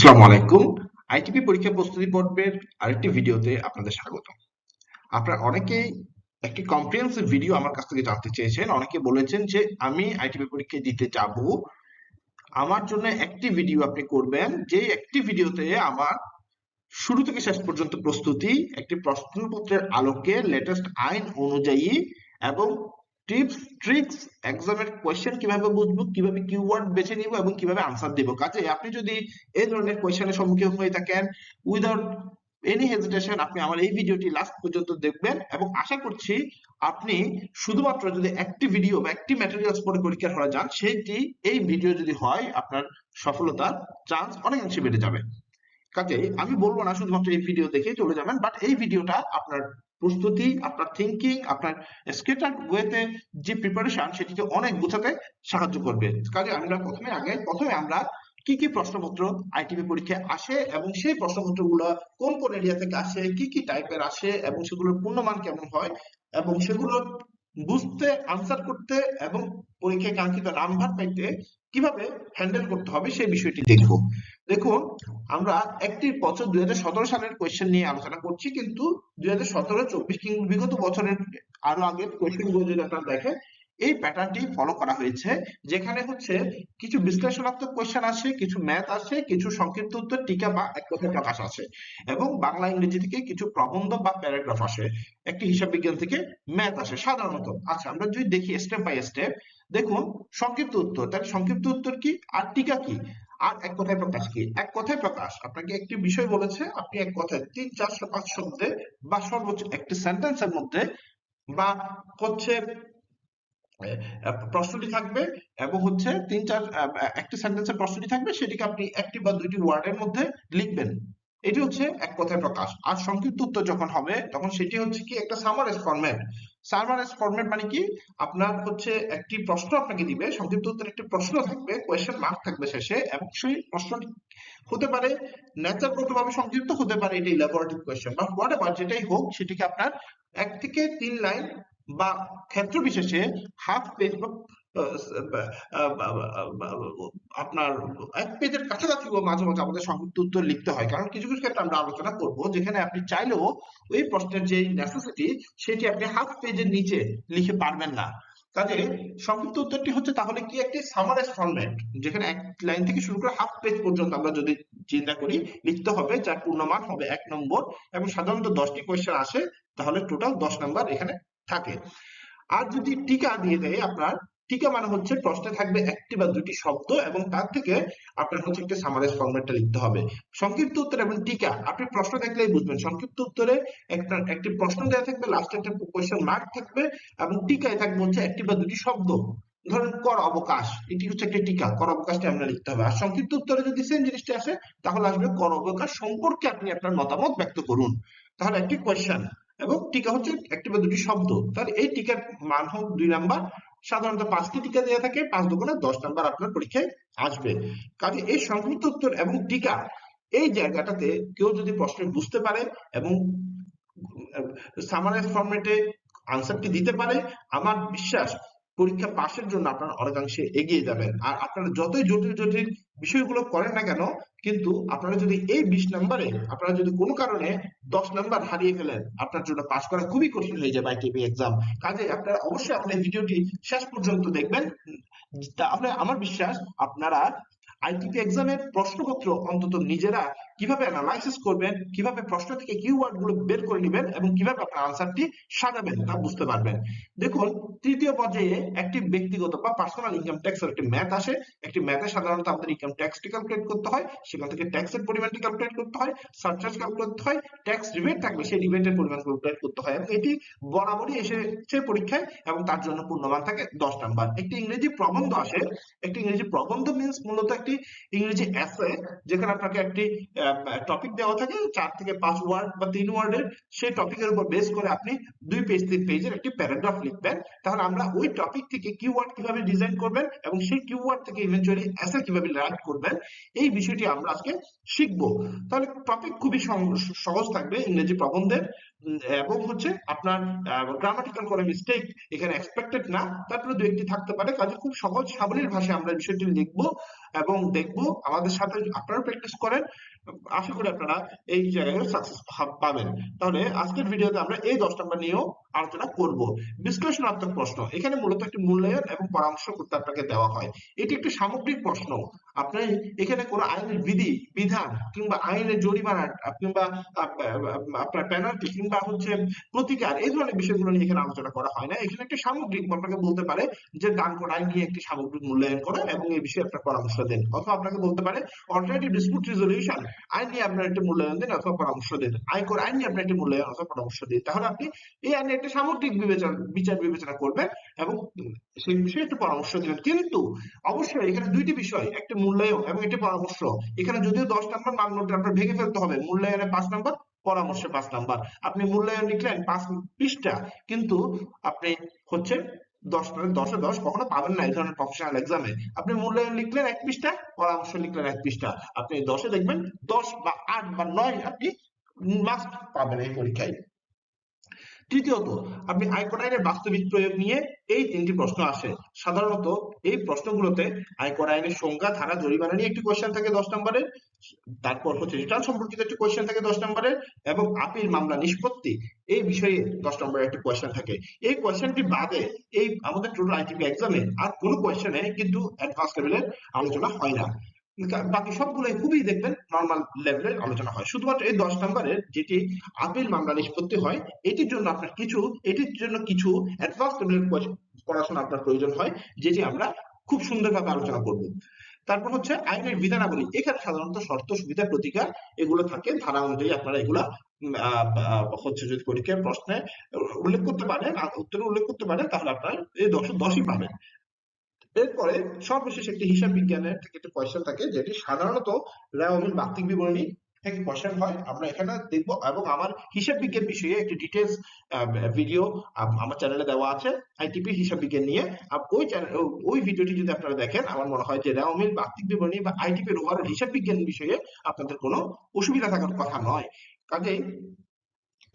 আসসালামু আলাইকুম। আইটিপি পরীক্ষা প্রস্তুতি পর্বের আরেকটি ভিডিওতে আপনাদের স্বাগত। আপনারা অনেকেই একটি কম্প্রিহেন্সিভ ভিডিও আমার কাছ থেকে জানতে চেয়েছেন। অনেকে বলেছেন যে আমি আইটিপি পরীক্ষা দিতে যাব। আমার জন্য একটি ভিডিও আপনি করবেন, যে একটি ভিডিওতে আমার শুরু থেকে শেষ পর্যন্ত প্রস্তুতি, একটি প্রশ্নপত্রের আলোকে লেটেস্ট আইন অনুযায়ী এবং টিপস ট্রিক্স, এক্সামের কোয়েশ্চেন কিভাবে বুঝবো, কিভাবে কিওয়ার্ড বেছে নিব এবং কিভাবে আনসার দিব। কাজে আপনি যদি এই ধরনের কোয়েশ্চেনের সম্মুখীন হয়ে থাকেন, উইদাউট এনি হেজিটেশন আপনি আমার এই ভিডিওটি লাস্ট পর্যন্ত দেখবেন এবং আশা করছি আপনি শুধুমাত্র যদি একটি ভিডিও বা একটি ম্যাটেরিয়ালস পড়ে পরীক্ষার হলে যান, সেইটি এই ভিডিও যদি হয় আপনার সফলতার চান্স অনেকাংশে বেড়ে যাবে। কাজেই আমি বলবো না শুধুমাত্র এই ভিডিও দেখে চলে যাবেন, বাট এই ভিডিওটা আপনার প্রস্তুতি, আপনার থিঙ্কিং, আপনার স্কেটার্ড ওয়েতে যে প্রিপারেশন সেটিকে অনেক বোঝাতে সাহায্য করবে। কাজে আমরা প্রথমে আমরা কি কি প্রশ্নপত্র আইটিপি পরীক্ষায় আসে এবং সেই প্রশ্নপত্রগুলো কোন কোন এরিয়া থেকে আসে, কি কি টাইপের আসে এবং সেগুলোর পূর্ণমান কেমন হয় এবং সেগুলো বুঝতে, আনসার করতে এবং পরীক্ষায় কাঙ্ক্ষিত নাম্বার পাইতে কিভাবে হ্যান্ডেল করতে হবে সেই বিষয়টি দেখব। দেখুন, আমরা একটি বছর 2017 সালের কোয়েশ্চেন নিয়ে আলোচনা করছি, কিন্তু 2017-24 কিংবা বিগত বছরের আরো আগের কোয়েশ্চেন গুলো যদি আপনারা দেখেন, এই প্যাটার্নটি ফলো করা হয়েছে, যেখানে হচ্ছে কিছু বিশ্লেষণাত্মক কোয়েশ্চেন আসে, কিছু ম্যাথ আসে, কিছু সংক্ষিপ্ত উত্তর, টিকা বা এক কথায় প্রকাশ আসে এবং বাংলা ইংরেজি থেকে কিছু প্রবন্ধ বা প্যারাগ্রাফ আসে, একটি হিসাব বিজ্ঞান থেকে ম্যাথ আসে সাধারণত। আচ্ছা, আমরা যদি দেখি স্টেপ বাই স্টেপ, দেখুন সংক্ষিপ্ত উত্তর, তাহলে সংক্ষিপ্ত উত্তর কি আর টিকা কি আর এক কথায় প্রকাশ কি? এক কথায় প্রকাশ আপনাকে একটি বিষয় বলেছে, আপনি এক কথায় 3, 4, 5 শব্দে বা সর্বোচ্চ একটি সেন্টেন্সের মধ্যে বা হচ্ছে প্রশ্নটি থাকবে এবং হচ্ছে একটি সেন্টেন্সের প্রশ্নটি থাকবে, সেটিকে আপনি একটি বা দুইটি ওয়ার্ডের মধ্যে লিখবেন। এটি হচ্ছে এক কথায় প্রকাশ। আর সংক্ষিপ্ত উত্তর যখন হবে তখন সেটি হচ্ছে কি একটা সামারাইজ ফরম্যাট। সামারাইজ ফরম্যাট মানে কি, আপনার হচ্ছে একটি প্রশ্ন আপনাকে দিবে, সংক্ষিপ্ত উত্তর একটি প্রশ্ন থাকবে, কোয়েশ্চেন মার্ক থাকবে শেষে, এবং সেই প্রশ্নটি হতে পারে ন্যাচারগত ভাবে সংক্ষিপ্ত, হতে পারে এটা ইলাবোরেটিভ কোয়েশ্চেন বা হোয়াটএভার, যেটাই হোক সেটিকে আপনার 1 থেকে 3 লাইন বা ক্ষেত্র বিশেষে হাফ পেজ বা আপনার 1 পেজের কাছাকাছি মাঝে মাঝে আমাদের সংক্ষিপ্ত উত্তর লিখতে হয়, কারণ কিছু কিছু ক্ষেত্রে আমরা আলোচনা করব যেখানে আপনি চাইলেও ওই প্রশ্নের যে নেসেসিটি সেটি আপনি হাফ পেজের নিচে লিখে পারবেন না। কাজে সংক্ষিপ্ত উত্তরটি হচ্ছে তাহলে কি একটি সামারাইজ ফরম্যাট, যেখানে 1 লাইন থেকে শুরু করে হাফ পেজ পর্যন্ত আমরা যদি চিন্তা করি লিখতে হবে, যার পূর্ণমান হবে 1 নম্বর, এবং সাধারণত 10টি কোয়েশ্চেন আসে, তাহলে টোটাল 10 নাম্বার এখানে থাকে। আর যদি টিকা দিয়ে দেয় আপনার, টিকা মানে হচ্ছে প্রশ্নে থাকবে একটি বা দুটি শব্দ এবং তার থেকে আপনার হচ্ছে একটা সামারাইজ ফরম্যাটটা লিখতে হবে। সংক্ষিপ্ত উত্তর এবং টিকা আপনি প্রশ্ন দেখলেই বুঝবেন। সংক্ষিপ্ত উত্তরে একটি প্রশ্ন দেওয়া থাকবে, লাস্টে একটা কোয়েশ্চেন মার্ক থাকবে, এবং টিকায় থাকবে হচ্ছে একটি বা দুটি শব্দ। ধরেন কর অবকাশ, এটি হচ্ছে একটা টিকা, কর অবকাশটা আমরা লিখতে হবে। আর সংক্ষিপ্ত উত্তরে যদি সেম জিনিসটা আসে তাহলে আসবে কর অবকাশ সম্পর্কে আপনি আপনার মতামত ব্যক্ত করুন। তাহলে একটি কোয়েশ্চেন এবং টিকা হচ্ছে একটি বা দুটি শব্দ। তাহলে এই টিকার মান হোক 2 নাম্বার। সাধারণত 5টি টিকা দেওয়া থাকে, 5 দুগুণে 10 নাম্বার আপনার পরীক্ষায় আসবে। কাজে এই সংক্ষিপ্ত উত্তর এবং টিকা এই জায়গাটাতে কেউ যদি প্রশ্ন বুঝতে পারে এবং সামারাইজ ফরম্যাটে আনসারটি দিতে পারে, আমার বিশ্বাস পরীক্ষা পাশের জন্য আপনারা অনেকাংশে এগিয়ে যাবেন। আর আপনারা যতই জটিল জটিল বিষয়গুলো করেন না কেন, কিন্তু আপনারা যদি এই 20 নাম্বারে আপনারা যদি কোনো কারণে 10 নাম্বার হারিয়ে ফেলেন, আপনার জন্য পাস করা খুবই কঠিন হয়ে যাবে আইটিপি এক্সাম। কাজে আপনারা অবশ্যই আপনার ভিডিওটি শেষ পর্যন্ত দেখবেন, তাহলে আমার বিশ্বাস আপনারা আইটিপি এক্সামের প্রশ্নপত্র অন্তত নিজেরা কিভাবে অ্যানালাইসিস করবেন, কিভাবে প্রশ্ন থেকে কিওয়ার্ড গুলো বের করে নেবেন এবং কিভাবে আপনার আনসারটি সাজাবেন তা বুঝতে পারবেন। দেখুন, তৃতীয় পর্যায়ে একটি ব্যক্তিগত বা পার্সোনাল ইনকাম ট্যাক্সের একটি ম্যাথ আসে। একটি ম্যাথে সাধারণত আমাদের ইনকাম ট্যাক্সটি ক্যালকুলেট করতে হয়, সেখান থেকে ট্যাক্সের পরিমাণটি ক্যালকুলেট করতে হয়, সারচার্জ ক্যালকুলেট করতে হয়, ট্যাক্স রিবেট থাকবে সেই রিবেটের পরিমাণ ক্যালকুলেট করতে হয়, এবং এটি বরাবরই এসেছে পরীক্ষায় এবং তার জন্য পূর্ণমান থাকে 10 নাম্বার। একটি ইংরেজি প্রবন্ধ আসে। একটি ইংরেজি প্রবন্ধ মিন্স মূলত একটি ইংরেজি এসে, যেখানে আপনাকে একটি টপিক দেওয়া থাকে 4 থেকে 5 ওয়ার্ড বা 3 ওয়ার্ডের। সেই টপিকের উপর বেস করে আপনি 2 পেজ 3 পেজের একটি প্যারাগ্রাফ লিখবেন। তাহলে আমরা ওই টপিক থেকে কিওয়ার্ড কিভাবে ডিজাইন করবেন এবং সেই কিওয়ার্ড থেকে ইভেন্চুয়ালি এসে কিভাবে রাইট করবেন, এই বিষয়টি আমরা আজকে শিখবো। তাহলে টপিক খুবই সহজ থাকবে, ইংরেজি প্রবন্ধের, এবং হচ্ছে আপনার গ্রামাটিক্যাল কোনো মিস্টেক এখানে এক্সপেক্টেড না। তারপরে 2-1টি থাকতে পারে, কাজে খুব সহজ সাবলীল ভাষায় আমরা বিষয়টি লিখবো এবং দেখবো। আমাদের সাথে আপনারা প্র্যাকটিস করেন, আশা করি আপনারা এই জায়গায় সাকসেস পাবেন। তাহলে আজকের ভিডিওতে আমরা এই 10 নাম্বার নিয়েও আলোচনা করব। বিশ্লেষণাত্মক প্রশ্ন, এখানে মূলত একটি মূল্যায়ন এবং পরামর্শ করতে আপনাকে দেওয়া হয়। এটি একটি সামগ্রিক প্রশ্ন। আপনি এখানে কোনো আইনের বিধি বিধান কিংবা আইনের জরিমানা কিংবা আপনার পেনাল্টি কিংবা হচ্ছে প্রতিকার, এই ধরনের বিষয়গুলো নিয়ে এখানে আলোচনা করা হয় না। এখানে একটি সামগ্রিক, আপনাকে বলতে পারে যে ডান কোড আইন নিয়ে একটি সামগ্রিক মূল্যায়ন করা এবং এই বিষয়ে আপনার পরামর্শ দেন, অথবা আপনাকে বলতে পারে অল্টারনেটিভ ডিসপিউট রেজলিউশন আইন নিয়ে আপনার একটি মূল্যায়ন দিন অথবা পরামর্শ দিন, আয়কর আইন নিয়ে আপনার একটি মূল্যায়ন অথবা পরামর্শ দিন। তাহলে আপনি এই আইনের একটা সামগ্রিক বিচার বিবেচনা করবেন এবং সেই বিষয়ে একটু পরামর্শ দিবেন। কিন্তু অবশ্যই এখানে 2টি বিষয়, একটি মূল্যায়ন এবং একটি পরামর্শ। এখানে যদিও 10 নাম্বার মানদণ্ড আপনার ভেঙে ফেলতে হবে, মূল্যায়নে 5 নাম্বার, পরামর্শে 5 নাম্বার। আপনি মূল্যায়ন লিখলেন 5 পৃষ্ঠা, কিন্তু আপনি হচ্ছে 10 10 কখনো পাবেন না এই ধরনের প্রফেশনাল এক্সামে। আপনি মূল্যায়ন লিখলেন 1 পৃষ্ঠা, পরামর্শ লিখলেন 1 পৃষ্ঠা, আপনি 10-এ দেখবেন 10 বা 8 বা 9 আপনি মাস্ট পাবেন এই পরীক্ষায়। তৃতীয়ত, আপনি আয়কর আইনের বাস্তবিক প্রয়োগ নিয়ে এই 3টি প্রশ্ন আসে। সাধারণত এই প্রশ্নগুলোতে আয়কর আইনের সংজ্ঞা, ধারা, জরিমানা নিয়ে একটি কোয়েশ্চেন থাকে 10 নম্বরের। তারপর হচ্ছে রিটার্ন সম্পর্কিত একটি কোয়েশ্চেন থাকে 10 নম্বরের, এবং আপিল মামলা নিষ্পত্তি এই বিষয়ে 10 নম্বরের একটি কোয়েশ্চেন থাকে। এই কোয়েশ্চেনটি বাদে এই আমাদের টোটাল আইটিপি এক্সামে আর কোনো কোয়েশ্চেনে কিন্তু অ্যাডভান্স লেভেলের আলোচনা হয় না। বাকি সবগুলোই খুবই দেখবেন নরমাল লেভেলের আলোচনা হয়। শুধুমাত্র এই 10 নম্বরের যেটি আপিল মামলা নিষ্পত্তি হয়, এটির জন্য কিছু অ্যাডভান্স লেভেলের পড়াশোনা আপনার প্রয়োজন হয়, যেটি আমরা খুব সুন্দরভাবে আলোচনা করব। তারপর হচ্ছে আইনের বিধানাবলী, এখানে সাধারণত শর্ত, সুবিধা, প্রতিকার এগুলো থাকে। ধারা অনুযায়ী আপনারা এগুলা হচ্ছে যদি পরীক্ষার প্রশ্নে উল্লেখ করতে পারেন, উত্তরে উল্লেখ করতে পারেন, তাহলে আপনারা এই 10-10ই পাবেন। এরপরে সর্বশেষ একটি হিসাব বিজ্ঞানের থেকে একটা কোয়েশ্চেন থাকে, যেটি সাধারণত রেওয়া অমিল বার্ষিক বিবরণী থেকে কোয়েশ্চেন হয়। আমরা এখানে দেখব, এবং আমার হিসাব বিজ্ঞান বিষয়ে একটি ডিটেলস ভিডিও আমার চ্যানেলে দেওয়া আছে আইটিপি হিসাব বিজ্ঞান নিয়ে। ওই ভিডিওটি যদি আপনারা দেখেন, আমার মনে হয় যে রেওয়া অমিল বার্ষিক বিবরণী বা আইটিপির ওভারঅল হিসাব বিজ্ঞান বিষয়ে আপনাদের কোনো অসুবিধা থাকার কথা নয়। কাজেই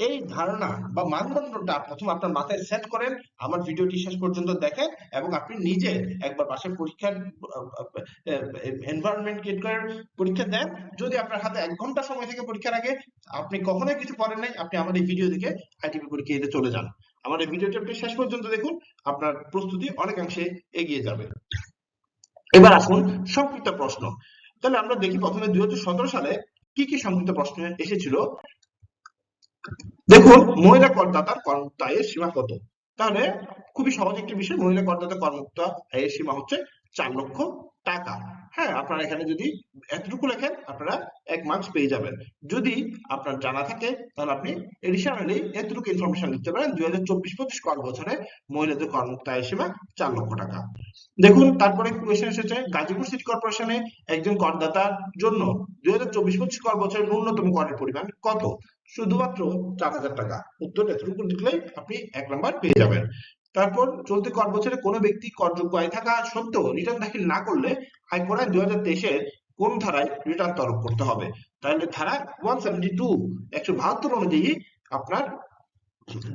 এই ধারণা বা মানদণ্ডটা প্রথম আপনার মাথায় সেট করেন, আমার ভিডিওটি শেষ পর্যন্ত দেখেন, এবং আপনি নিজে একবার বাসায় পরীক্ষার এনভায়রনমেন্ট ক্রিয়েট করে পরীক্ষা দেন। যদি আপনার হাতে 1 ঘন্টা সময় থেকে পরীক্ষার আগে, আপনি কখনোই কিছু করেন নাই, আপনি আমার এই ভিডিও দেখে আইটিপি পরীক্ষা দিতে চলে যান। আমার এই ভিডিওটি আপনি শেষ পর্যন্ত দেখুন, আপনার প্রস্তুতি অনেকাংশে এগিয়ে যাবে। এবার আসুন সংক্ষিপ্ত প্রশ্ন। তাহলে আমরা দেখি প্রথমে 2017 সালে কি কি সংক্ষিপ্ত প্রশ্ন এসেছিল। দেখুন, মহিলা করদাতার কর্মুক্ত আয়ের সীমা কত? তাহলে খুবই সহজ একটি বিষয়, মহিলা করদাতা কর্মুক্ত আয়ের সীমা হচ্ছে 4 লক্ষ টাকা। হ্যাঁ, আপনারা এখানে যদি এতটুকু লেখেন, আপনারা 1 মার্কস পেয়ে যাবেন। যদি আপনার জানা থাকে, তাহলে আপনি এডিশনালি এতটুকু ইনফরমেশন লিখতে পারেন, 2024-25 কর বছরে মহিলাদের কর্মুক্ত আয়ের সীমা 4 লক্ষ টাকা। দেখুন, তারপরে কোয়েশ্চেন এসেছে, গাজীপুর সিটি কর্পোরেশনে একজন করদাতার জন্য 2024-25 কর বছরের ন্যূনতম করের পরিমাণ কত? শুধুমাত্র 4,000 টাকা। উত্তর এতটুকু লিখলেই আপনি 1 নাম্বার পেয়ে যাবেন। তারপর চলতি কর বছরে কোনো ব্যক্তি করযোগ্য আয় থাকা সত্ত্বেও রিটার্ন দাখিল না করলে আয়কর আইন 2023-এর কোন ধারায় রিটার্ন তলব করতে হবে? তাহলে ধারা 172 অনুযায়ী আপনার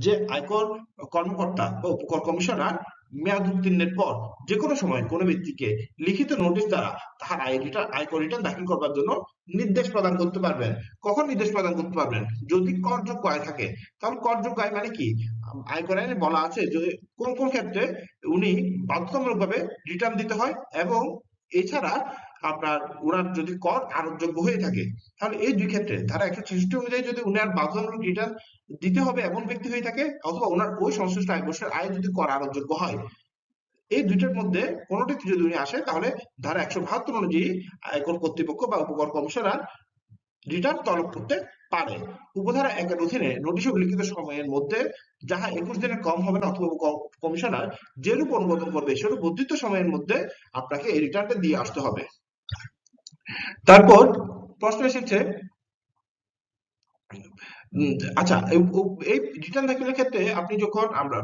যে আয়কর কর্মকর্তা ও উপকর কমিশনার মেয়াদ উত্তীর্ণের পর যে কোনো সময় কোনো ব্যক্তিকে লিখিত নোটিশ দ্বারা তাহার আয়কর রিটার্ন দাখিল করবার জন্য নির্দেশ প্রদান করতে পারবেন। কখন নির্দেশ প্রদান করতে পারবেন? যদি করযোগ্য আয় থাকে। তাহলে করযোগ্য আয় মানে কি? আয়কর আইনে বলা আছে যে কোন কোন ক্ষেত্রে উনি বাধ্যতামূলকভাবে রিটার্ন দিতে হয়, এবং এছাড়া আপনার ওনার যদি কর আরোপযোগ্য হয়ে থাকে, তাহলে এই 2 ক্ষেত্রে ধারা 166 অনুযায়ী যদি উনার বাধ্যতামূলক রিটার্ন দিতে হবে এমন ব্যক্তি হয়ে থাকে, অথবা ওনার ওই সংশ্লিষ্ট আয় বছরের আয় যদি কর আরোপযোগ্য হয়, এই দুইটার মধ্যে কোনোটিতে যদি উনি আসে, তাহলে ধারা 172 অনুযায়ী আয়কর কর্তৃপক্ষ বা উপকর কমিশনার রিটার্ন তলব করতে পারে। উপধারা 1-এর অধীনে নোটিশ ও লিখিত সময়ের মধ্যে যাহা 21 দিনের কম হবে না, অথবা কমিশনার যেরূপ অনুমোদন করবে সেরূপ বর্ধিত সময়ের মধ্যে আপনাকে এই রিটার্নটা দিয়ে আসতে হবে। তারপর প্রশ্ন এসেছে, উম, আচ্ছা, এই রিটার্ন দাখিলের ক্ষেত্রে আপনি যখন আমরা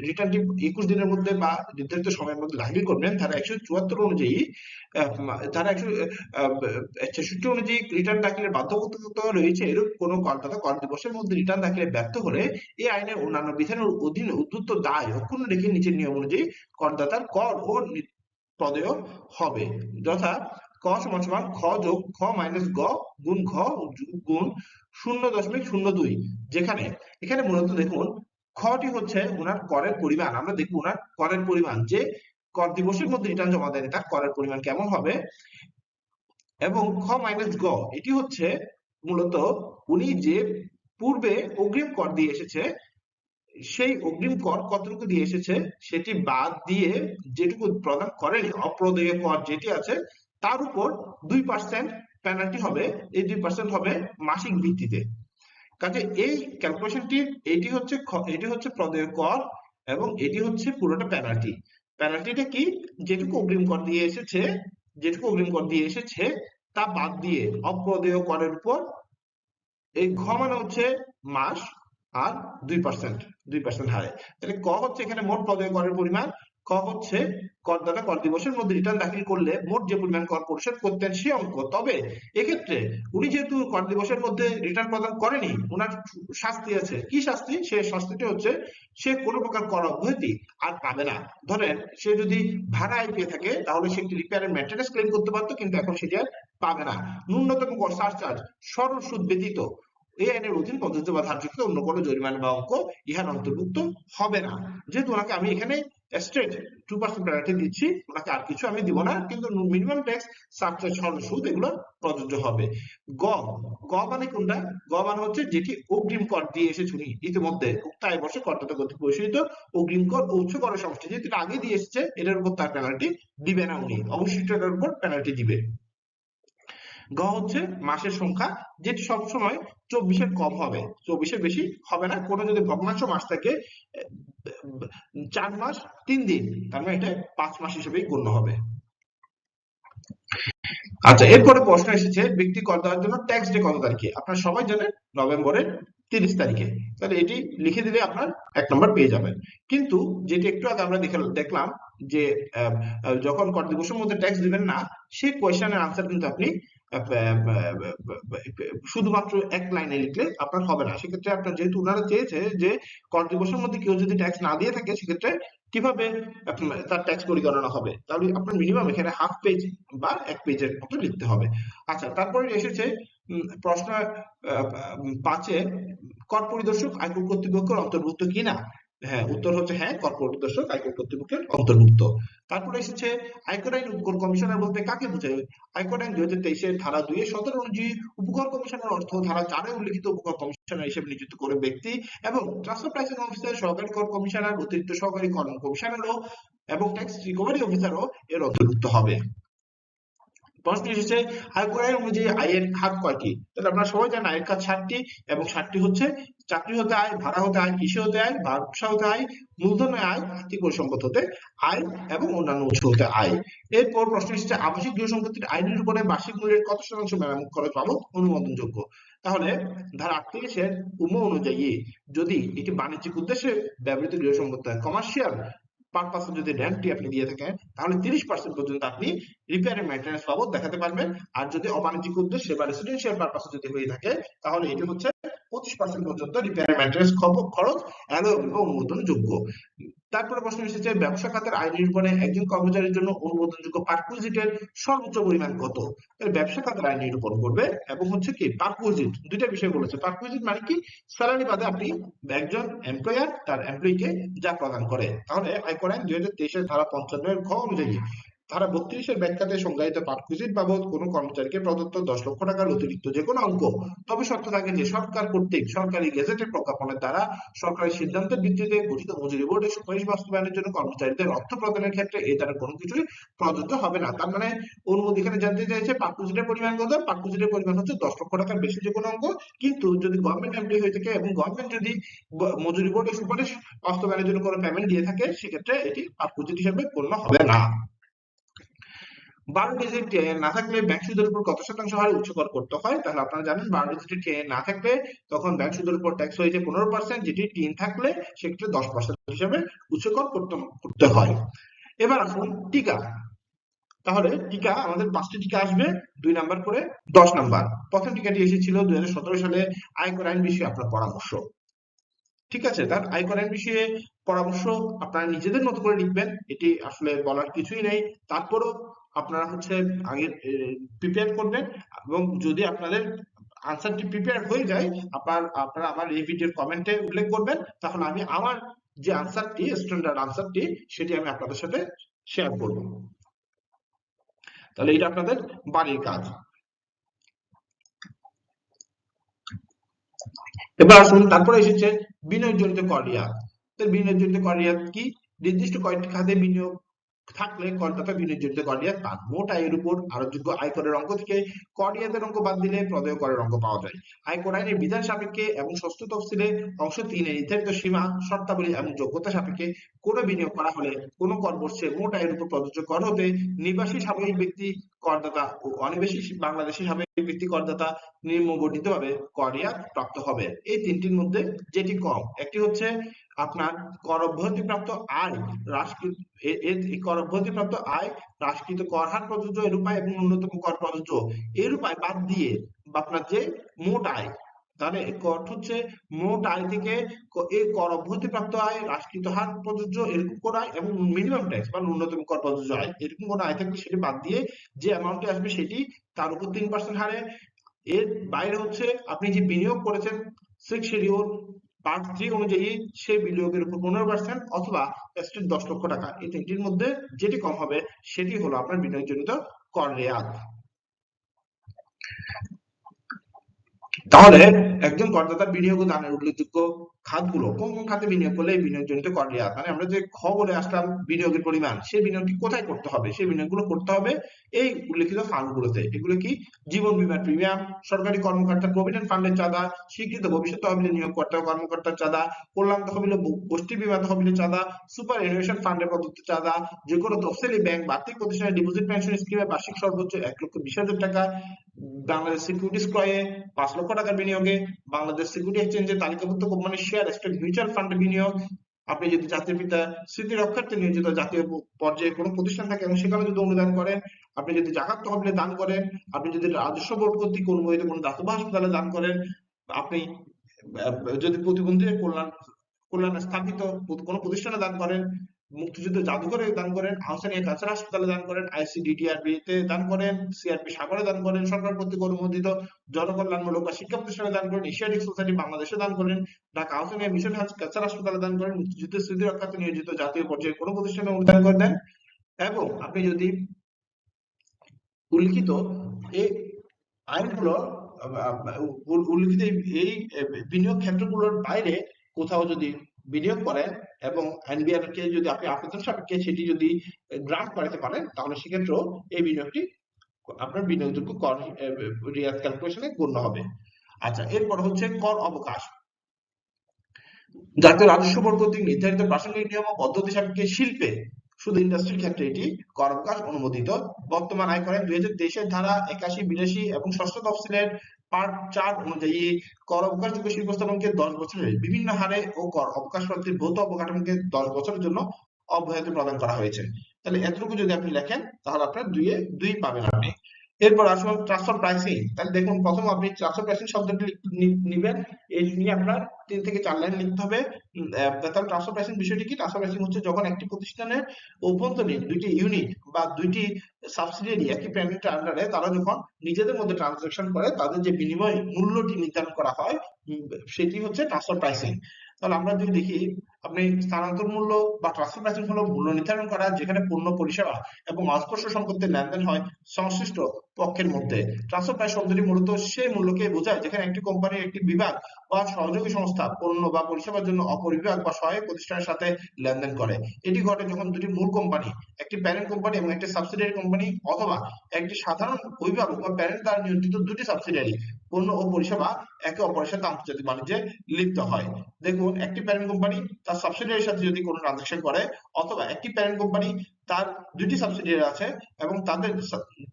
রিটার্নটি 21 দিনের মধ্যে বা নির্ধারিত সময়ের মধ্যে দাখিল করবেন, ধারা 174 অনুযায়ী ধারা 166 অনুযায়ী রিটার্ন দাখিলের বাধ্যবাধকতা রয়েছে। এরূপ কোনো করদাতা কর দিবসের মধ্যে রিটার্ন দাখিলে ব্যর্থ হলে এই আইনের অন্যান্য বিধানের অধীনে উদ্বুদ্ধ দায় অক্ষুণ্ণ রেখে নিচের নিয়ম অনুযায়ী করদাতার কর ও প্রদেয় হবে। যথা ক সমান সমান খ যোগ খ মাইনাস গ গুণ ঘ গুণ 0.02, যেখানে এখানে মূলত দেখুন খটি হচ্ছে ওনার করের পরিমাণ। আমরা দেখবো ওনার করের পরিমাণ, যে কর দিবসের মধ্যে রিটার্ন জমা দেয়নি তার করের পরিমাণ কেমন হবে। এবং খ মাইনাস গ এটি হচ্ছে মূলত উনি যে পূর্বে অগ্রিম কর দিয়ে এসেছে, সেই অগ্রিম কর কতটুকু দিয়ে এসেছে সেটি বাদ দিয়ে যেটুকু প্রদান করেনি অপ্রদেয় কর যেটি আছে তার উপর 2% পেনাল্টি হবে। এই 2% হবে মাসিক ভিত্তিতে। কাজে এই ক্যালকুলেশনটি এটি হচ্ছে প্রদেয় কর এবং এটি হচ্ছে পুরোটা পেনাল্টি। পেনাল্টিটা কি? যেটুকু অগ্রিম কর দিয়ে এসেছে তা বাদ দিয়ে অপ্রদেয় করের উপর এই ঘ মানে হচ্ছে মাস আর 2% হারে। তাহলে ক হচ্ছে এখানে মোট প্রদেয় করের পরিমাণ, খ হচ্ছে করদাতা কর দিবসের মধ্যে রিটার্ন দাখিল করলে মোট যে পরিমাণ কর পরিশোধ করতেন সে অঙ্ক। তবে এক্ষেত্রে উনি যেহেতু কর দিবসের মধ্যে রিটার্ন প্রদান করেনি, ওনার শাস্তি আছে। কি শাস্তি? সে শাস্তিটি হচ্ছে সে কোনো প্রকার কর অব্যাহতি আর পাবে না। ধরেন সে যদি ভাড়া আয় পেয়ে থাকে তাহলে সে একটি রিপেয়ার এন্ড মেইনটেনেন্স ক্লেম করতে পারতো, কিন্তু এখন সেটি আর পাবে না। ন্যূনতম সারচার্জ সরল সুদ ব্যতীত এই আইনের অধীন পদ্ধতি বা ধার্যকৃত অন্য কোনো জরিমানা বা অঙ্ক ইহার অন্তর্ভুক্ত হবে না। যেহেতু ওনাকে আমি এখানে স্ট্রেট 2% পেনাল্টি দিচ্ছি, ওনাকে আর কিছু আমি দিব না, কিন্তু মিনিমাম ট্যাক্স, সাবচার্জ, সরল সুদ এগুলো প্রযোজ্য হবে। গ গ মানে কোনটা? গ মানে হচ্ছে যেটি অগ্রিম কর দিয়ে এসেছে উনি ইতিমধ্যে উক্ত আয় বর্ষে করদাতা কর্তৃক পরিশোধিত অগ্রিম কর ও উচ্চ করের সমষ্টি, যেহেতু এটা আগে দিয়ে এসেছে এটার উপর তার পেনাল্টি দিবে না, উনি অবশিষ্টটার উপর পেনাল্টি দিবে। গ হচ্ছে মাসের সংখ্যা, যেটি সবসময় 24-এর কম হবে, 24-এর বেশি হবে না। কোনো যদি ভগ্নাংশ মাস থাকে 4 মাস 3 দিন, তার মানে এটা 5 মাস হিসেবেই গণ্য হবে। আচ্ছা, এরপরে প্রশ্ন এসেছে ব্যক্তি কর দেওয়ার জন্য ট্যাক্স ডে কত তারিখে? আপনারা সবাই জানেন নভেম্বরের 30 তারিখে। তাহলে এটি লিখে দিলে আপনার 1 নম্বর পেয়ে যাবেন। কিন্তু যেটি একটু আগে আমরা দেখলাম যে যখন কর দিবসের মধ্যে ট্যাক্স দিবেন না, সেই কোয়েশ্চেনের আনসার কিন্তু আপনি শুধুমাত্র এক লাইনে লিখলে আপনার হবে না। সেক্ষেত্রে আপনার, যেহেতু ওনারা চেয়েছে যে কর দিবসের মধ্যে কেউ যদি ট্যাক্স না দিয়ে থাকে সেক্ষেত্রে কিভাবে তার ট্যাক্স পরিগণনা হবে, তাহলে আপনার মিনিমাম এখানে হাফ পেজ বা 1 পেজের মতো লিখতে হবে। আচ্ছা, তারপরে এসেছে প্রশ্ন 5-এ, কর পরিদর্শক আয়কর কর্তৃপক্ষের অন্তর্ভুক্ত কিনা? হ্যাঁ, উত্তর হচ্ছে হ্যাঁ, কর পরিদর্শক আয়কর কর্তৃপক্ষের অন্তর্ভুক্ত। তারপরে এসেছে আয়কর আইন উপকর কমিশনার বলতে কাকে বোঝায়? আয়কর আইন 2023-এর ধারা 2-17 অনুযায়ী উপকর কমিশনার অর্থ ধারা 4-এ উল্লেখিত উপকর কমিশনার হিসেবে নিযুক্ত করে ব্যক্তি এবং ট্রান্সফার প্রাইসিং অফিসার, সহকারী কর কমিশনার, অতিরিক্ত সহকারী কর কমিশনারও এবং ট্যাক্স রিকভারি অফিসারও এর অন্তর্ভুক্ত হবে। প্রশ্ন এসেছে আয়কর আইন অনুযায়ী আয়ের খাত কয়টি? তাহলে আপনারা সবাই জানেন আয়ের খাত 7টি, এবং 7টি হচ্ছে চাকরি হতে আয়, ভাড়া হতে আয়, কৃষি হতে আয়, ব্যবসা হতে আয়, মূলধনে আয়, আর্থিক পরিসম্পদ হতে আয় এবং অন্যান্য উৎস হতে আয়। এরপর প্রশ্ন এসেছে আবাসিক গৃহ সম্পত্তির আইনের উপরে বার্ষিক মূল্যের কত শতাংশ মেরামত খরচ বাবদ অনুমোদনযোগ্য? তাহলে ধারা 38-এর অনুযায়ী যদি এটি বাণিজ্যিক উদ্দেশ্যে ব্যবহৃত গৃহ সম্পত্তি হয়, কমার্শিয়াল পারপাসে যদি রেন্টটি আপনি দিয়ে থাকেন, তাহলে 30% পর্যন্ত আপনি রিপেয়ার এন্ড মেইনটেনেন্স বাবদ দেখাতে পারবেন। আর যদি অবাণিজ্যিক উদ্দেশ্যে বা রেসিডেন্সিয়াল পারপাসে যদি হয়ে থাকে তাহলে এটি হচ্ছে 25% পর্যন্ত রিপেয়ার এন্ড মেইনটেনেন্স খরচ অ্যালাউয়েবল বা অনুমোদনযোগ্য। তারপরে প্রশ্ন এসেছে ব্যবসা খাতের আয় নিরূপণে একজন কর্মচারীর জন্য অনুমোদনযোগ্য পারকুইজিটের সর্বোচ্চ পরিমাণ কত? ব্যবসা খাতের আয় নিরূপণ করবে এবং হচ্ছে কি পারকুইজিট, দুইটা বিষয় বলেছে। পারকুইজিট মানে কি? স্যালারি বাদে আপনি একজন এমপ্লয়ার তার এমপ্লয়িকে যা প্রদান করে। তাহলে আয়কর আইন 2023-এর ধারা 55-এর ঘ অনুযায়ী ধারা 32-এর ব্যাখ্যাতে সংজ্ঞায়িত পারকুইজিট বাবদ কোনো কর্মচারীকে প্রদত্ত 10 লক্ষ টাকার অতিরিক্ত যে কোনো অঙ্ক, তবে শর্ত থাকে যে সরকার কর্তৃক সরকারি গেজেটের প্রজ্ঞাপনের দ্বারা সরকারি সিদ্ধান্তের ভিত্তিতে গঠিত মজুরি বোর্ডের সুপারিশ বাস্তবায়নের জন্য কর্মচারীদের অর্থ প্রদানের ক্ষেত্রে এই দ্বারা কোনো কিছুই প্রযোজ্য হবে না। তার মানে অনুমোদন এখানে জানতে চাইছে পারকুইজিটের পরিমাণ কত? পারকুইজিটের পরিমাণ হচ্ছে 10 লক্ষ টাকার বেশি যে কোনো অঙ্ক, কিন্তু যদি গভর্নমেন্ট এমপ্লয়ি হয়ে থাকে এবং গভর্নমেন্ট যদি মজুরি বোর্ডের সুপারিশ বাস্তবায়নের জন্য কোনো পেমেন্ট দিয়ে থাকে সেক্ষেত্রে এটি পারকুইজিট হিসেবে গণ্য হবে না। 12 ডিজিট টিআইএন না থাকলে ব্যাংক সুদের উপর কত শতাংশ হারে উচ্চ কর করতে হয়? তাহলে আপনারা জানেন 12 ডিজিটের টিআইএন না থাকলে তখন ব্যাংক সুদের উপর ট্যাক্স হয়ে যায় 15%, যেটি টিন থাকলে সেক্ষেত্রে 10% হিসাবে উচ্চ কর করতে হয়। এবার আসুন টিকা। তাহলে টিকা আমাদের 5টি টিকা আসবে 2 নাম্বার করে 10 নাম্বার। প্রথম টিকাটি এসেছিল 2017 সালে আয়কর আইন বিষয়ে আপনার পরামর্শ। ঠিক আছে, তার আয়কর আইন বিষয়ে পরামর্শ আপনারা নিজেদের মতো করে লিখবেন, এটি আসলে বলার কিছুই নেই। তারপরও আপনারা হচ্ছে আগে প্রিপেয়ার করবেন, এবং যদি আপনাদের আনসারটি প্রিপেয়ার হয়ে যায় আপনারা আমার এই ভিডিওর কমেন্টে উল্লেখ করবেন, তাহলে আমি আমার যে আনসারটি, স্ট্যান্ডার্ড আনসারটি, সেটি আমি আপনাদের সাথে শেয়ার করব। তাহলে এটা আপনাদের বাড়ির কাজ। এবার আসুন, তারপরে এসেছে বিনিয়োগজনিত কর রিয়াত। তো বিনিয়োগজনিত কর রিয়াত কি? নির্দিষ্ট কয়েকটি খাতে বিনিয়োগ থাকলে করদাতা বিনিয়োগজনিত কর রিয়াত পান। মোট আয়ের উপর আরোপযোগ্য আয়করের অঙ্ক থেকে কর রিয়াতের অঙ্ক বাদ দিলে প্রদেয় করের অঙ্ক পাওয়া যায়। আয়কর আইনের বিধান সাপেক্ষে এবং ষষ্ঠ তফসিলে অংশ 3 এ নির্ধারিত সীমা, শর্তাবলী এবং যোগ্যতা সাপেক্ষে কোনো বিনিয়োগ করা হলে কোনো কর বর্ষে মোট আয়ের উপর প্রযোজ্য কর হতে নিবাসী স্বাভাবিক ব্যক্তি করদাতা ও অনিবাসী বাংলাদেশী স্বাভাবিক ব্যক্তি করদাতা নিম্নবর্ণিতভাবে কর রিয়াত প্রাপ্ত হবে। এই তিনটির মধ্যে যেটি কম, একটি হচ্ছে আপনার কর অব্যাহতিপ্রাপ্ত আয় হ্রাসকৃত, এই কর অব্যাহতিপ্রাপ্ত আয় হ্রাসকৃত কর হার প্রযোজ্য এরূপ আয় এবং ন্যূনতম কর প্রযোজ্য এরূপ আয় বাদ দিয়ে আপনার যে মোট আয়, তাহলে অর্থ হচ্ছে মোট আয় থেকে এই কর অব্যাহতিপ্রাপ্ত আয়, হ্রাসকৃত হার প্রযোজ্য এরকম কোন আয় এবং মিনিমাম ট্যাক্স বা ন্যূনতম কর প্রযোজ্য আয় এরকম কোন আয় থাকলে সেটি বাদ দিয়ে যে অ্যামাউন্টটি আসবে সেটি তার উপর 3% হারে। এর বাইরে হচ্ছে আপনি যে বিনিয়োগ করেছেন 6 শিডিউল পার্ট 3 অনুযায়ী সেই বিনিয়োগের উপর 15% অথবা এস্টেট 10 লক্ষ টাকা, এই তিনটির মধ্যে যেটি কম হবে সেটি হলো আপনার বিনিয়োগজনিত কর রেয়াত। তাহলে একজন করদাতার বিনিয়োগ ও দানের উল্লেখযোগ্য খাতগুলো কোন কোন খাতে বিনিয়োগ করলে এই বিনিয়োগজনিত কর রেয়াত, মানে আমরা যে খ বলে আসলাম বিনিয়োগের পরিমাণ, সেই বিনিয়োগটি কোথায় করতে হবে, সেই বিনিয়োগগুলো করতে হবে এই উল্লেখিত ফান্ডগুলোতে। এগুলো কি? জীবন বীমার প্রিমিয়াম, সরকারি কর্মকর্তার প্রভিডেন্ট ফান্ডের চাঁদা, স্বীকৃত ভবিষ্যৎ তহবিলে নিয়োগকর্তা ও কর্মকর্তার চাঁদা, কল্যাণ তহবিলে গোষ্ঠী বীমা তহবিলের চাঁদা, সুপার এনুয়েশন ফান্ডে প্রদত্ত চাঁদা, যে কোনো তফসিলি ব্যাংক বার্ষিক প্রতিষ্ঠানের ডিপোজিট পেনশন স্কিমে বার্ষিক সর্বোচ্চ 1,20,000 টাকা, বাংলাদেশ সিকিউরিটিজ ক্রয়ে 5 লক্ষ টাকার বিনিয়োগে, বাংলাদেশ সিকিউরিটি এক্সচেঞ্জে তালিকাভুক্ত কোম্পানির শেয়ার স্টক মিউচুয়াল ফান্ডে বিনিয়োগ, আপনি যদি জাতির পিতা স্মৃতি রক্ষার্থে নিয়োজিত জাতীয় পর্যায়ে কোনো প্রতিষ্ঠান থাকে এবং সেখানে যদি অনুদান করেন, আপনি যদি জাকাত তহবিলে দান করেন, আপনি যদি রাজস্ব বোর্ড কর্তৃক অনুমোদিত কোনো দাতব্য হাসপাতালে দান করেন, আপনি যদি প্রতিবন্ধী কল্যাণ স্থাপিত কোনো প্রতিষ্ঠানে দান করেন, মুক্তিযুদ্ধ জাদুঘরে দান করেন, আহসানিয়া ক্যান্সার হাসপাতালে দান করেন, আইসিডিডিআরবি তে দান করেন, সিআরপি সাগরে দান করেন, সরকার কর্তৃক অনুমোদিত জনকল্যাণমূলক বা শিক্ষা প্রতিষ্ঠানে দান করেন, এশিয়াটিক সোসাইটি বাংলাদেশে দান করেন, ঢাকা আহসানিয়া মিশন ক্যান্সার হাসপাতালে দান করেন, মুক্তিযুদ্ধের স্মৃতি রক্ষার্থে নিয়োজিত জাতীয় পর্যায়ে কোনো প্রতিষ্ঠানে অনুদান করে দেন, এবং আপনি যদি উল্লিখিত এই আইনগুলো উল্লিখিত এই বিনিয়োগ ক্ষেত্রগুলোর বাইরে কোথাও যদি বিনিয়োগ করেন এবং এনবিআর কে যদি আপনি আবেদন সাপেক্ষে সেটি যদি গ্রান্ট করাতে পারেন, তাহলে সেক্ষেত্রেও এই বিনিয়োগটি আপনার বিনিয়োগযোগ্য কর রিয়াত ক্যালকুলেশনে গণ্য হবে। আচ্ছা, এরপর হচ্ছে কর অবকাশ। জাতীয় রাজস্ব বোর্ড কর্তৃক নির্ধারিত প্রাসঙ্গিক নিয়ম ও পদ্ধতি সাপেক্ষে শিল্পে, শুধু ইন্ডাস্ট্রির ক্ষেত্রে এটি কর অবকাশ অনুমোদিত। বর্তমান আয়কর আইন 2023 ধারা 81, 82 এবং ষষ্ঠ তফসিলের পার্ট 4 অনুযায়ী কর অবকাশযোগ্য শিল্প স্থাপনকে 10 বছরের বিভিন্ন হারে ও কর অবকাশ প্রাপ্তির ভৌত অবকাঠামোকে 10 বছরের জন্য অব্যাহতি প্রদান করা হয়েছে। তাহলে এতটুকু যদি আপনি লেখেন তাহলে আপনার 2 পাবেন আপনি। এরপর আসুন ট্রান্সফার প্রাইসিং। তাহলে দেখুন, প্রথম আপনি ট্রান্সফার প্রাইসিং শব্দটি নিবেন, এই নিয়ে আপনার 3 থেকে 4 লাইন লিখতে হবে। তাহলে ট্রান্সফার প্রাইসিং বিষয়টি কি? ট্রান্সফার প্রাইসিং হচ্ছে যখন একটি প্রতিষ্ঠানের অভ্যন্তরীণ 2টি ইউনিট বা 2টি সাবসিডিয়ারি একই প্যারেন্টের আন্ডারে তারা যখন নিজেদের মধ্যে ট্রানজাকশন করে, তাদের যে বিনিময় মূল্যটি নির্ধারণ করা হয় সেটি হচ্ছে ট্রান্সফার প্রাইসিং। তাহলে আমরা যদি দেখি, আপনি স্থানান্তর মূল্য বা ট্রান্সফার প্রাইসিং হলো মূল্য নির্ধারণ করা যেখানে পণ্য, পরিষেবা এবং মালস্পর্শ সম্পত্তির লেনদেন হয় সংশ্লিষ্ট পক্ষের মধ্যে। ট্রান্সফার প্রাইস শব্দটি মূলত সেই মূল্যকে বোঝায় যেখানে একটি কোম্পানির একটি বিভাগ বা সহযোগী সংস্থা পণ্য বা পরিষেবার জন্য অপর বিভাগ বা সহায়ক প্রতিষ্ঠানের সাথে লেনদেন করে। এটি ঘটে যখন দুটি মূল কোম্পানি, একটি প্যারেন্ট কোম্পানি এবং একটি সাবসিডিয়ারি কোম্পানি, অথবা একটি সাধারণ অভিভাবক বা প্যারেন্ট দ্বারা নিয়ন্ত্রিত 2টি সাবসিডিয়ারি পণ্য ও পরিষেবা একে অপরের সাথে আন্তর্জাতিক বাণিজ্যে লিপ্ত হয়। দেখুন, একটি প্যারেন্ট কোম্পানি তার তার সাবসিডিয়ারির সাথে যদি কোনো ট্রানজাকশন করে, অথবা একটি প্যারেন্ট কোম্পানি তার দুইটি সাবসিডিয়ারি আছে এবং তাদের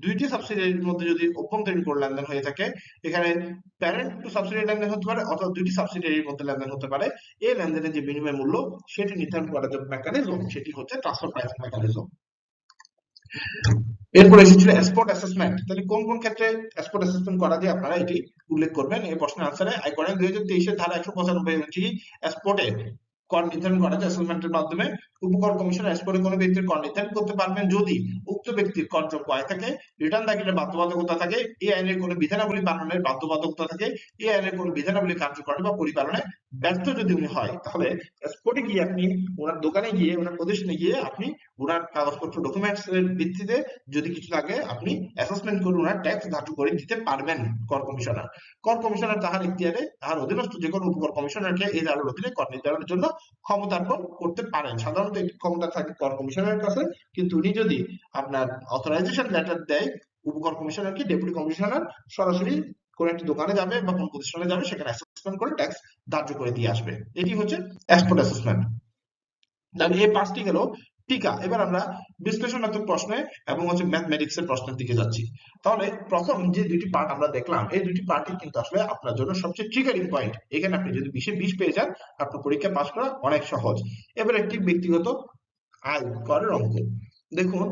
দুইটি সাবসিডিয়ারির মধ্যে যদি অভ্যন্তরীণ কোনো লেনদেন হয়ে থাকে, এখানে প্যারেন্ট টু সাবসিডিয়ারি লেনদেন হতে পারে অথবা দুইটি সাবসিডিয়ারির মধ্যে লেনদেন হতে পারে, এই লেনদেনের যে বিনিময় মূল্য সেটি নির্ধারণ করার যে মেকানিজম সেটি হচ্ছে ট্রান্সফার প্রাইসিং মেকানিজম। এরপর এসেছিল এক্সপোর্ট অ্যাসেসমেন্ট। তাহলে কোন কোন ক্ষেত্রে এক্সপোর্ট অ্যাসেসমেন্ট করা যায় আপনারা এটি উল্লেখ করবেন এই প্রশ্নের আনসারে। আই করেন 2023 এর ধারা 195 অনুযায়ী এক্সপোর্টে কর নির্ধারণ করা যায় অ্যাসেসমেন্টের মাধ্যমে। উপকর কমিশনার এক্সপোর্টে কোনো ব্যক্তির কর নির্ধারণ করতে পারবেন যদি উক্ত ব্যক্তির করযোগ্য আয় থাকে, রিটার্ন দাখিলের বাধ্যবাধকতা থাকে, এই আইনের কোনো বিধানাবলী পালনের বাধ্যবাধকতা থাকে, এই আইনের কোনো বিধানাবলী কার্যকরণ বা পরিপালনে ব্যর্থ যদি উনি হয়, তাহলে এক্সপোর্টে গিয়ে আপনি ওনার দোকানে গিয়ে ওনার প্রতিষ্ঠানে গিয়ে আপনি ওনার কাগজপত্র ডকুমেন্টস এর ভিত্তিতে যদি কিছু লাগে আপনি অ্যাসেসমেন্ট করে ওনার ট্যাক্স ধার্য করে দিতে পারবেন কর কমিশনার। কর কমিশনার তাহার ইখতিয়ারে তাহার অধীনস্থ যে কোনো উপকর কমিশনারকে এই ধারার অধীনে কর নির্ধারণের জন্য ক্ষমতার্পণ করতে পারেন। সাধারণত এই ক্ষমতা থাকে কর কমিশনারের কাছে, কিন্তু উনি যদি আপনার অথরাইজেশন লেটার দেয় উপকর কমিশনারকে, ডেপুটি কমিশনার সরাসরি কোন একটি দোকানে যাবে বা কোন প্রতিষ্ঠানে যাবে, সেখানে অ্যাসেসমেন্ট করে ট্যাক্স ধার্য করে দিয়ে আসবে। এটি হচ্ছে এক্সপোর্ট অ্যাসেসমেন্ট। তাহলে এই পাঁচটি গেল টিকা। এবার আমরা বিশ্লেষণাত্মক প্রশ্নে এবং হচ্ছে ম্যাথমেটিক্স এর প্রশ্নের দিকে যাচ্ছি। তাহলে প্রথম যে দুইটি পার্ট আমরা দেখলাম, এই দুইটি পার্টই কিন্তু আসলে আপনার জন্য সবচেয়ে ট্রিগারিং পয়েন্ট। এখানে আপনি যদি 20 এ 20 পেয়ে যান, আপনার পরীক্ষা পাস করা অনেক সহজ। এবার একটি ব্যক্তিগত আয় করের অঙ্ক দেখুন।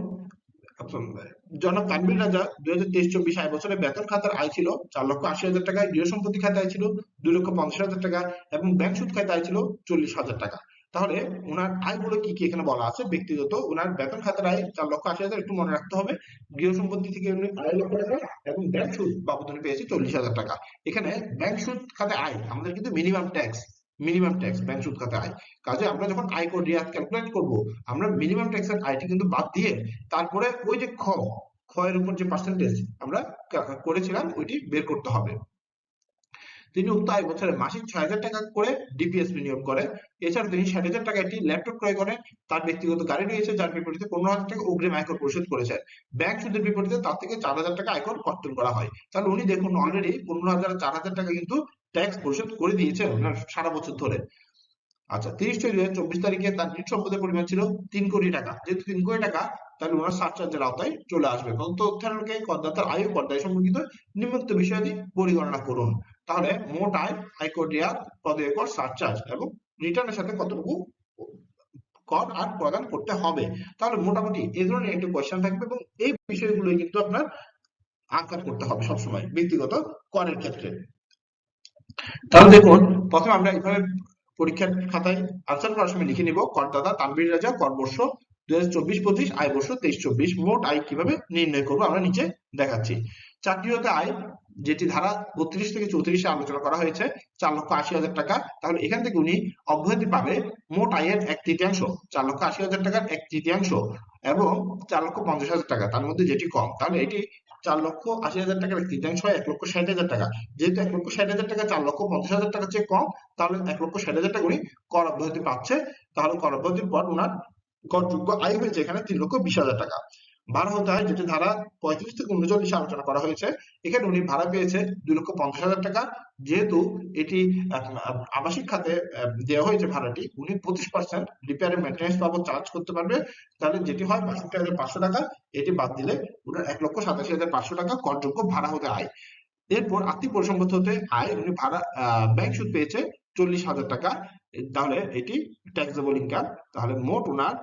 জনাব তানভীর রাজা 2023-24 আয় বছরে বেতন খাতার আয় ছিল 4,80,000 টাকা, গৃহ সম্পত্তি খাতে আয় ছিল 2,50,000 টাকা এবং ব্যাংক সুদ খাতে আয় ছিল 40,000 টাকা। তাহলে ওনার আয়গুলো কি কি এখানে বলা আছে। ব্যক্তিগত ওনার বেতন খাতার আয় 4,80,000, একটু মনে রাখতে হবে। গৃহ সম্পত্তি থেকে উনি 2,50,000 টাকা এবং ব্যাংক সুদ বাবদ উনি পেয়েছে 40,000 টাকা। এখানে ব্যাংক সুদ খাতে আয় আমাদের কিন্তু মিনিমাম ট্যাক্স ব্যাংক সুদ খাতে আয়। কাজে আমরা যখন আয়কর রিয়াত ক্যালকুলেট করব, আমরা মিনিমাম ট্যাক্সের আয়টি কিন্তু বাদ দিয়ে তারপরে ওই যে ক্ষয়ের উপর যে পার্সেন্টেজ আমরা করেছিলাম ওইটি বের করতে হবে। তিনি উক্ত আয় বছরে মাসিক 6,000 টাকা করে ডিপিএস বিনিয়োগ করে। এছাড়া তিনি 60,000 টাকা একটি ল্যাপটপ ক্রয় করেন। তার ব্যক্তিগত গাড়ি রয়েছে যার বিপরীতে 15,000 টাকা অগ্রিম আয়কর পরিশোধ করেছেন। ব্যাংক সুদের বিপরীতে তার থেকে 4,000 টাকা আয়কর কর্তন করা হয়। তাহলে উনি দেখুন অলরেডি 15,000 4,000 টাকা কিন্তু ট্যাক্স পরিশোধ করে দিয়েছেন ওনার সারা বছর ধরে। আচ্ছা, 30/6/2024 তারিখে তার নিট সম্পদের পরিমাণ ছিল 3 কোটি টাকা। যেহেতু 3 কোটি টাকা, তাহলে ওনার সারচার্জের আওতায় চলে আসবে। তথ্যানুযায়ী করদাতার আয় ও করদায় সম্পর্কিত নিম্নোক্ত বিষয়াদি পরিগণনা করুন। তাহলে মোট আয়, আয়কর রিয়াত, প্রদেয় কর, সারচার্জ এবং রিটার্নের সাথে কতটুকু কর আর প্রদান করতে হবে। তাহলে মোটামুটি এই ধরনের একটা কোয়েশ্চেন থাকবে এবং এই বিষয়গুলোই কিন্তু আপনার আনসার করতে হবে সবসময় ব্যক্তিগত করের ক্ষেত্রে। তাহলে দেখুন, প্রথমে আমরা এইভাবে পরীক্ষার খাতায় আনসার করার সময় লিখে নিব করদাতা তানভীর রাজা কর বর্ষ 2024-25, আয় বর্ষ 23-24, মোট আয় কিভাবে নির্ণয় করব আমরা নিচে দেখাচ্ছি। চাকরি হতে আয়, যেটি ধারা 32 থেকে 34 আলোচনা করা হয়েছে, 4,80,000 টাকা। তাহলে এখান থেকে উনি অব্যাহতি পাবে মোট আয়ের 1/3, 4,80,000 টাকার 1/3 এবং 4,50,000 টাকা, তার মধ্যে যেটি কম। তাহলে এটি 4,80,000 টাকার 1/3 হয় 1,60,000 টাকা। যেহেতু 1,60,000 টাকা 4,50,000 টাকার চেয়ে কম, তাহলে 1,60,000 টাকা উনি কর অব্যাহতি পাচ্ছে। তাহলে কর অব্যাহতির পর ওনার করযোগ্য আয় হয়েছে এখানে 3,20,000 টাকা। ভাড়া হতে হয়, যেটি ধারা 35 থেকে 39 আলোচনা করা হয়েছে, এখানে উনি ভাড়া পেয়েছে 2,50,000 টাকা। যেহেতু এটি আবাসিক খাতে দেওয়া হয়েছে ভাড়াটি, উনি 25% রিপেয়ার এন্ড মেইনটেনেন্স বাবদ চার্জ করতে পারবে। তাহলে যেটি হয় 62,500 টাকা। এটি বাদ দিলে ওনার 1,87,500 টাকা করযোগ্য ভাড়া হতে আয়। এরপর আর্থিক পরিসম্পদ হতে আয়, উনি ভাড়া ব্যাংক সুদ পেয়েছে 40,000 টাকা। তাহলে এটি ট্যাক্সেবল ইনকাম। তাহলে মোট ওনার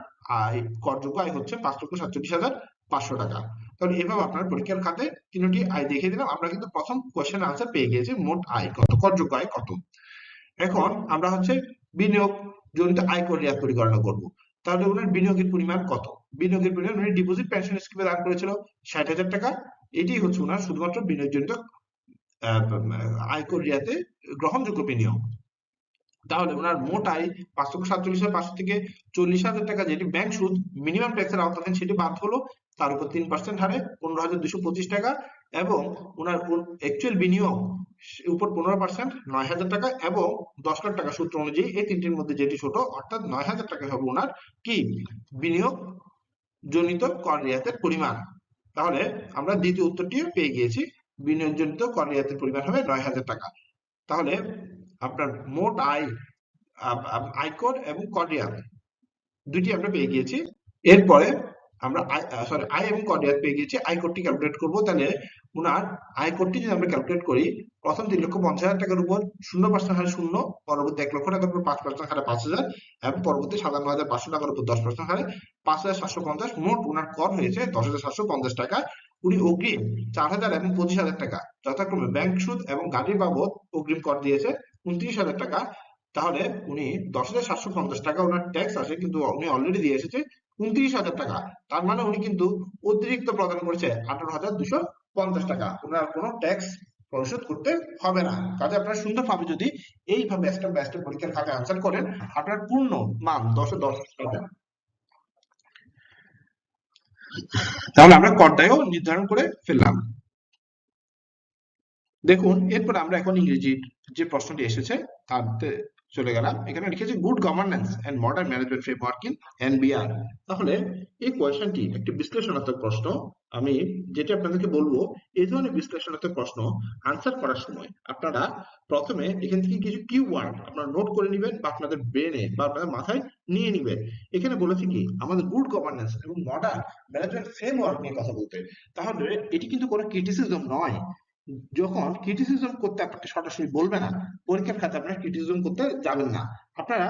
আয়, করযোগ্য আয় হচ্ছে 5,47,500 টাকা। তাহলে এভাবে আপনার পরীক্ষার খাতে তিনটি আয় দেখিয়ে দিলাম। আমরা কিন্তু প্রথম কোশ্চেনের আনসার পেয়ে গিয়েছি, মোট আয় কত, করযোগ্য আয় কত। এখন আমরা হচ্ছে বিনিয়োগ জনিত আয়কর রিয়াত পরিগণনা করব। তাহলে ওনার বিনিয়োগের পরিমাণ কত। বিনিয়োগের পরিমাণ উনি ডিপোজিট পেনশন স্কিমে দান করেছিল 60,000 টাকা। এটি হচ্ছে ওনার শুধুমাত্র বিনিয়োগ জনিত আয়কর রিয়াতে গ্রহণযোগ্য বিনিয়োগ। তাহলে ওনার মোট আয় 5,47,500 থেকে 40,000 টাকা, যেটি ব্যাংক সুদ মিনিমাম ট্যাক্সের আওতাধীন, সেটি বাদ হলো। তার উপর 3% হারে 15,225 টাকা এবং ওনার অ্যাকচুয়াল বিনিয়োগ উপর 15% 9,000 টাকা এবং 10 লাখ টাকা সূত্র অনুযায়ী এই তিনটির মধ্যে যেটি ছোট, অর্থাৎ 9,000 টাকা হবে ওনার কি বিনিয়োগ জনিত কর রিয়াতের পরিমাণ। তাহলে আমরা দ্বিতীয় উত্তরটি পেয়ে গিয়েছি, বিনিয়োগ জনিত কর রিয়াতের পরিমাণ হবে 9,000 টাকা। তাহলে আপনার মোট আয় আয়কর এবং করিয়া দুইটি আমরা পেয়ে গিয়েছি। এরপরে আমরা আয় এবং কর রেয়াত পেয়ে গিয়েছি, আয়করটি ক্যালকুলেট করবো। তাহলে ওনার আয়করটি যদি আমরা ক্যালকুলেট করি, প্রথম 3,50,000 টাকার উপর 0% হারে 0, পরবর্তী 1 লক্ষ টাকার উপর 5% হারে 5,000 এবং পরবর্তী 57,500 টাকার উপর 10% হারে 5,750, মোট ওনার কর হয়েছে 10,750 টাকা। উনি অগ্রিম 4,000 এবং 25,000 টাকা যথাক্রমে ব্যাংক সুদ এবং গাড়ির বাবদ অগ্রিম কর দিয়েছে 29,000 টাকা। তাহলে উনি 10,750 টাকা ওনার ট্যাক্স আসে, কিন্তু উনি অলরেডি দিয়ে এসেছে 29,000 টাকা। তার মানে উনি কিন্তু অতিরিক্ত প্রদান করেছে 18,250 টাকা। ওনার কোনো ট্যাক্স পরিশোধ করতে হবে না। কাজে আপনারা সুন্দরভাবে যদি এইভাবে স্টেপ বাই স্টেপ পরীক্ষার খাতে আনসার করেন, আপনার পূর্ণ মান 10-এ 10 পাবেন। তাহলে আমরা করটাও নির্ধারণ করে ফেললাম। দেখুন, এরপর আমরা এখন ইংরেজির যে প্রশ্নটি এসেছে তাতে চলে গেলাম। এখানে লিখেছে good governance and modern management framework in NBR. তাহলে এই কোয়েশ্চেনটি একটি বিশ্লেষণাত্মক প্রশ্ন। আমি যেটা আপনাদেরকে বলবো, এই ধরনের বিশ্লেষণাত্মক প্রশ্ন আনসার করার সময় আপনারা প্রথমে এখান থেকে কিছু কিওয়ার্ড আপনারা নোট করে নেবেন বা আপনাদের ব্রেনে বা আপনাদের মাথায় নিয়ে নেবেন। এখানে বলেছে কি আমাদের গুড গভর্নেন্স এবং মডার্ন ম্যানেজমেন্ট ফ্রেমওয়ার্ক নিয়ে কথা বলতে। তাহলে এটি কিন্তু কোনো ক্রিটিসিজম নয়। যখন ক্রিটিসিজম করতে আপনাকে সরাসরি বলবে না, পরীক্ষার খাতে আপনারা ক্রিটিসিজম করতে যাবেন না, আপনারা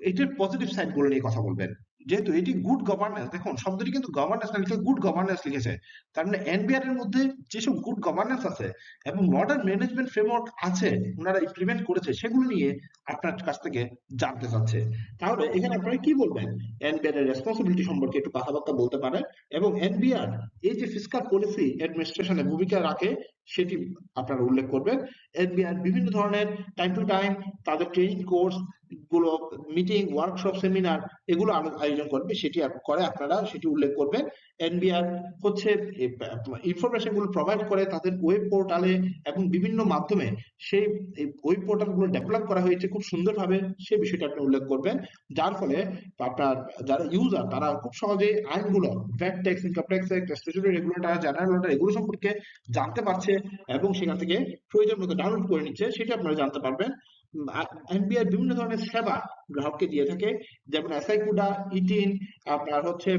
এটার পজিটিভ সাইড গুলো নিয়ে কথা বলবেন। যেহেতু এটি গুড গভর্নেন্স, দেখুন শব্দটি কিন্তু গভর্নেন্স না লিখে গুড গভর্নেন্স লিখেছে। তার মানে এনবিআর এর মধ্যে যেসব গুড গভর্নেন্স আছে এবং মডার্ন ম্যানেজমেন্ট ফ্রেমওয়ার্ক আছে ওনারা ইমপ্লিমেন্ট করেছে, সেগুলো নিয়ে আপনার কাছ থেকে জানতে চাচ্ছে। তাহলে এখানে আপনারা কি বলবেন? এনবিআর এর রেসপন্সিবিলিটি সম্পর্কে একটু কথাবার্তা বলতে পারেন এবং এনবিআর এই যে ফিসকাল পলিসি অ্যাডমিনিস্ট্রেশনে ভূমিকা রাখে সেটি আপনারা উল্লেখ করবেন। এনবিআর বিভিন্ন ধরনের টাইম টু টাইম তাদের ট্রেনিং কোর্স গুলো, মিটিং, ওয়ার্কশপ, সেমিনার এগুলো আয়োজন করবে, সেটি করে আপনারা সেটি উল্লেখ করবেন। এনবিআর হচ্ছে ইনফরমেশন গুলো প্রোভাইড করে তাদের ওয়েব পোর্টালে এবং বিভিন্ন মাধ্যমে। সেই ওয়েব পোর্টাল গুলো ডেভেলপ করা হয়েছে খুব সুন্দরভাবে, সেই বিষয়টা আপনি উল্লেখ করবেন। যার ফলে আপনার যারা ইউজার তারা খুব সহজে আইনগুলো, VAT tax, income tax, statutory regulator, general order এগুলো সম্পর্কে জানতে পারছে এবং সেখান থেকে প্রয়োজন মতো ডাউনলোড করে নিচ্ছে, সেটা আপনারা জানতে পারবেন। এনবিআর বিভিন্ন ধরনের সেবা গ্রাহককে দিয়ে থাকে, যেমন এসআই কুডা, ইটিন, আপনার হচ্ছে